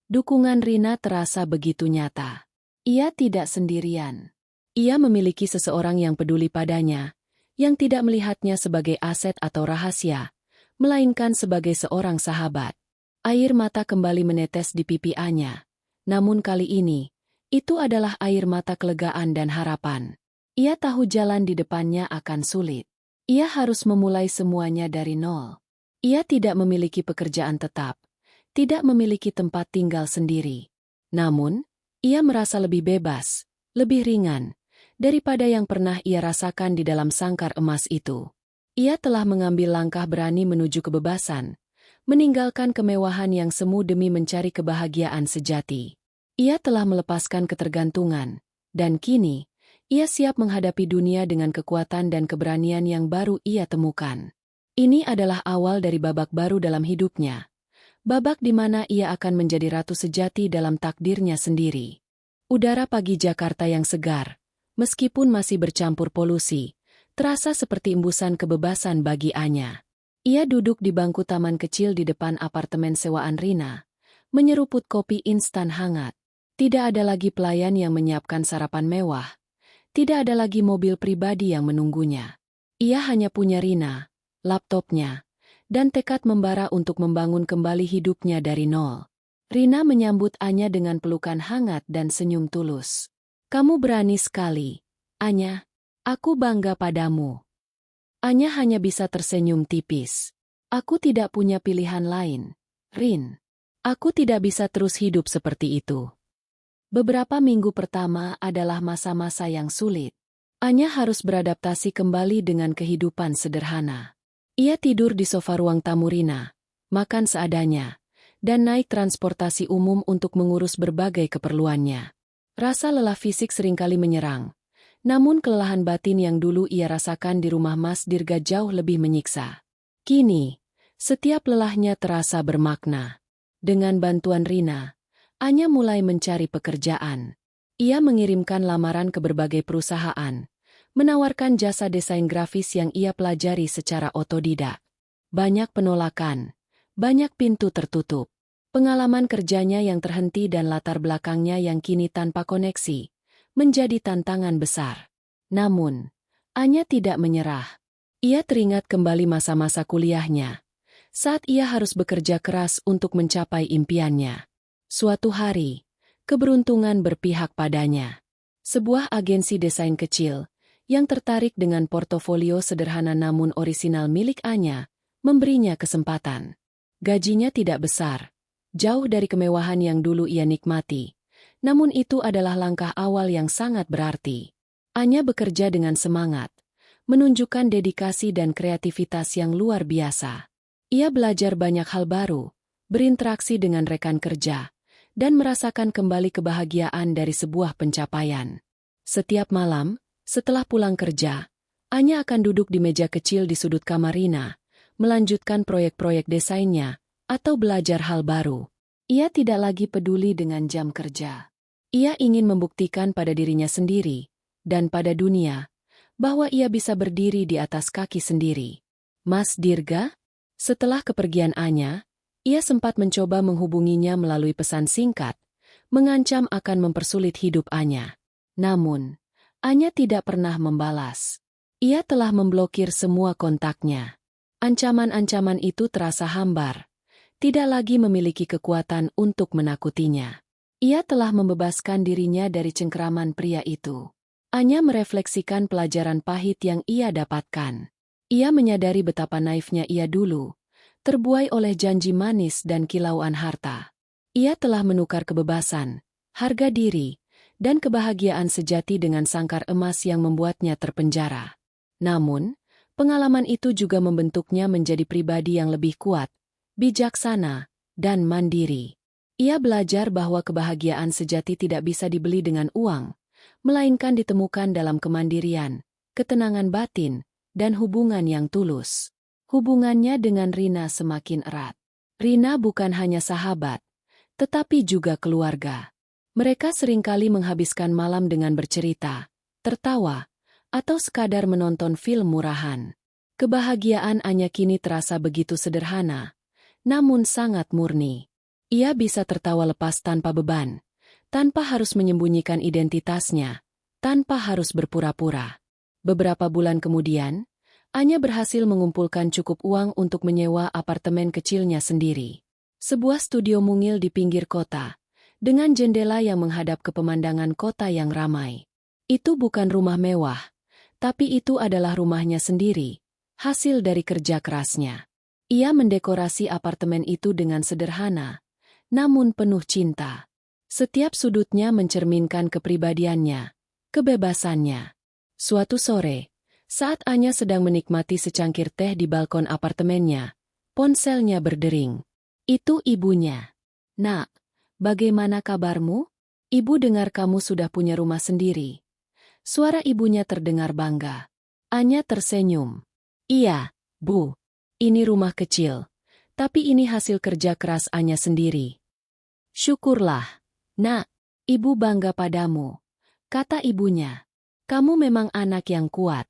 Dukungan Rina terasa begitu nyata. Ia tidak sendirian. Ia memiliki seseorang yang peduli padanya, yang tidak melihatnya sebagai aset atau rahasia, melainkan sebagai seorang sahabat. Air mata kembali menetes di pipi Anya. Namun kali ini, itu adalah air mata kelegaan dan harapan. Ia tahu jalan di depannya akan sulit. Ia harus memulai semuanya dari nol. Ia tidak memiliki pekerjaan tetap, tidak memiliki tempat tinggal sendiri. Namun, ia merasa lebih bebas, lebih ringan, daripada yang pernah ia rasakan di dalam sangkar emas itu. Ia telah mengambil langkah berani menuju kebebasan, meninggalkan kemewahan yang semu demi mencari kebahagiaan sejati. Ia telah melepaskan ketergantungan, dan kini, ia siap menghadapi dunia dengan kekuatan dan keberanian yang baru ia temukan. Ini adalah awal dari babak baru dalam hidupnya. Babak di mana ia akan menjadi ratu sejati dalam takdirnya sendiri. Udara pagi Jakarta yang segar, meskipun masih bercampur polusi, terasa seperti embusan kebebasan bagi Anya. Ia duduk di bangku taman kecil di depan apartemen sewaan Rina, menyeruput kopi instan hangat. Tidak ada lagi pelayan yang menyiapkan sarapan mewah. Tidak ada lagi mobil pribadi yang menunggunya. Ia hanya punya Rina, laptopnya, dan tekad membara untuk membangun kembali hidupnya dari nol. Rina menyambut Anya dengan pelukan hangat dan senyum tulus. "Kamu berani sekali, Anya. Aku bangga padamu." Anya hanya bisa tersenyum tipis. "Aku tidak punya pilihan lain, Rin. Aku tidak bisa terus hidup seperti itu." Beberapa minggu pertama adalah masa-masa yang sulit. Anya harus beradaptasi kembali dengan kehidupan sederhana. Ia tidur di sofa ruang tamu Rina, makan seadanya, dan naik transportasi umum untuk mengurus berbagai keperluannya. Rasa lelah fisik seringkali menyerang, namun kelelahan batin yang dulu ia rasakan di rumah Mas Dirga jauh lebih menyiksa. Kini, setiap lelahnya terasa bermakna. Dengan bantuan Rina, Anya mulai mencari pekerjaan. Ia mengirimkan lamaran ke berbagai perusahaan, menawarkan jasa desain grafis yang ia pelajari secara otodidak. Banyak penolakan, banyak pintu tertutup. Pengalaman kerjanya yang terhenti dan latar belakangnya yang kini tanpa koneksi, menjadi tantangan besar. Namun, Anya tidak menyerah. Ia teringat kembali masa-masa kuliahnya, saat ia harus bekerja keras untuk mencapai impiannya. Suatu hari, keberuntungan berpihak padanya. Sebuah agensi desain kecil, yang tertarik dengan portofolio sederhana namun orisinal milik Anya, memberinya kesempatan. Gajinya tidak besar, jauh dari kemewahan yang dulu ia nikmati, namun itu adalah langkah awal yang sangat berarti. Anya bekerja dengan semangat, menunjukkan dedikasi dan kreativitas yang luar biasa. Ia belajar banyak hal baru, berinteraksi dengan rekan kerja, dan merasakan kembali kebahagiaan dari sebuah pencapaian. Setiap malam, setelah pulang kerja, Anya akan duduk di meja kecil di sudut kamar Rina, melanjutkan proyek-proyek desainnya, atau belajar hal baru. Ia tidak lagi peduli dengan jam kerja. Ia ingin membuktikan pada dirinya sendiri, dan pada dunia, bahwa ia bisa berdiri di atas kaki sendiri. Mas Dirga? Setelah kepergian Anya, ia sempat mencoba menghubunginya melalui pesan singkat, mengancam akan mempersulit hidup Anya. Namun, Anya tidak pernah membalas. Ia telah memblokir semua kontaknya. Ancaman-ancaman itu terasa hambar, tidak lagi memiliki kekuatan untuk menakutinya. Ia telah membebaskan dirinya dari cengkeraman pria itu. Anya merefleksikan pelajaran pahit yang ia dapatkan. Ia menyadari betapa naifnya ia dulu, terbuai oleh janji manis dan kilauan harta. Ia telah menukar kebebasan, harga diri, dan kebahagiaan sejati dengan sangkar emas yang membuatnya terpenjara. Namun, pengalaman itu juga membentuknya menjadi pribadi yang lebih kuat, bijaksana, dan mandiri. Ia belajar bahwa kebahagiaan sejati tidak bisa dibeli dengan uang, melainkan ditemukan dalam kemandirian, ketenangan batin, dan hubungan yang tulus. Hubungannya dengan Rina semakin erat. Rina bukan hanya sahabat, tetapi juga keluarga. Mereka seringkali menghabiskan malam dengan bercerita, tertawa, atau sekadar menonton film murahan. Kebahagiaan Anya kini terasa begitu sederhana, namun sangat murni. Ia bisa tertawa lepas tanpa beban, tanpa harus menyembunyikan identitasnya, tanpa harus berpura-pura. Beberapa bulan kemudian, Anya berhasil mengumpulkan cukup uang untuk menyewa apartemen kecilnya sendiri. Sebuah studio mungil di pinggir kota, dengan jendela yang menghadap ke pemandangan kota yang ramai. Itu bukan rumah mewah, tapi itu adalah rumahnya sendiri, hasil dari kerja kerasnya. Ia mendekorasi apartemen itu dengan sederhana, namun penuh cinta. Setiap sudutnya mencerminkan kepribadiannya, kebebasannya. Suatu sore, saat Anya sedang menikmati secangkir teh di balkon apartemennya, ponselnya berdering. Itu ibunya. "Nak, bagaimana kabarmu? Ibu dengar kamu sudah punya rumah sendiri." Suara ibunya terdengar bangga. Anya tersenyum. "Iya, Bu. Ini rumah kecil, tapi ini hasil kerja keras Anya sendiri." "Syukurlah, Nak. Ibu bangga padamu," kata ibunya. "Kamu memang anak yang kuat."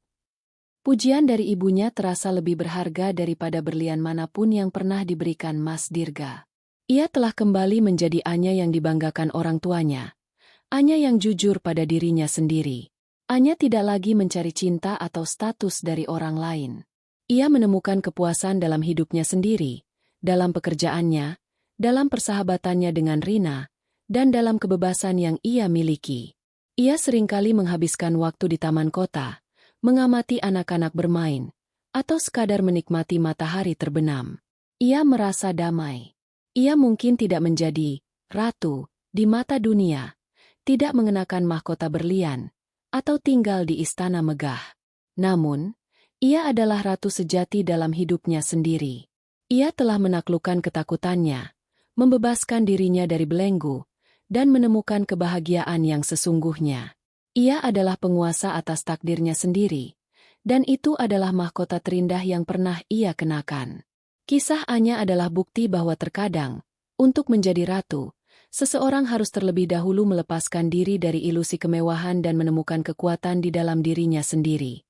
Pujian dari ibunya terasa lebih berharga daripada berlian manapun yang pernah diberikan Mas Dirga. Ia telah kembali menjadi Anya yang dibanggakan orang tuanya, Anya yang jujur pada dirinya sendiri. Anya tidak lagi mencari cinta atau status dari orang lain. Ia menemukan kepuasan dalam hidupnya sendiri, dalam pekerjaannya, dalam persahabatannya dengan Rina, dan dalam kebebasan yang ia miliki. Ia seringkali menghabiskan waktu di taman kota, mengamati anak-anak bermain, atau sekadar menikmati matahari terbenam. Ia merasa damai. Ia mungkin tidak menjadi ratu di mata dunia, tidak mengenakan mahkota berlian, atau tinggal di istana megah. Namun, ia adalah ratu sejati dalam hidupnya sendiri. Ia telah menaklukkan ketakutannya, membebaskan dirinya dari belenggu, dan menemukan kebahagiaan yang sesungguhnya. Ia adalah penguasa atas takdirnya sendiri, dan itu adalah mahkota terindah yang pernah ia kenakan. Kisah Anya adalah bukti bahwa terkadang, untuk menjadi ratu, seseorang harus terlebih dahulu melepaskan diri dari ilusi kemewahan dan menemukan kekuatan di dalam dirinya sendiri.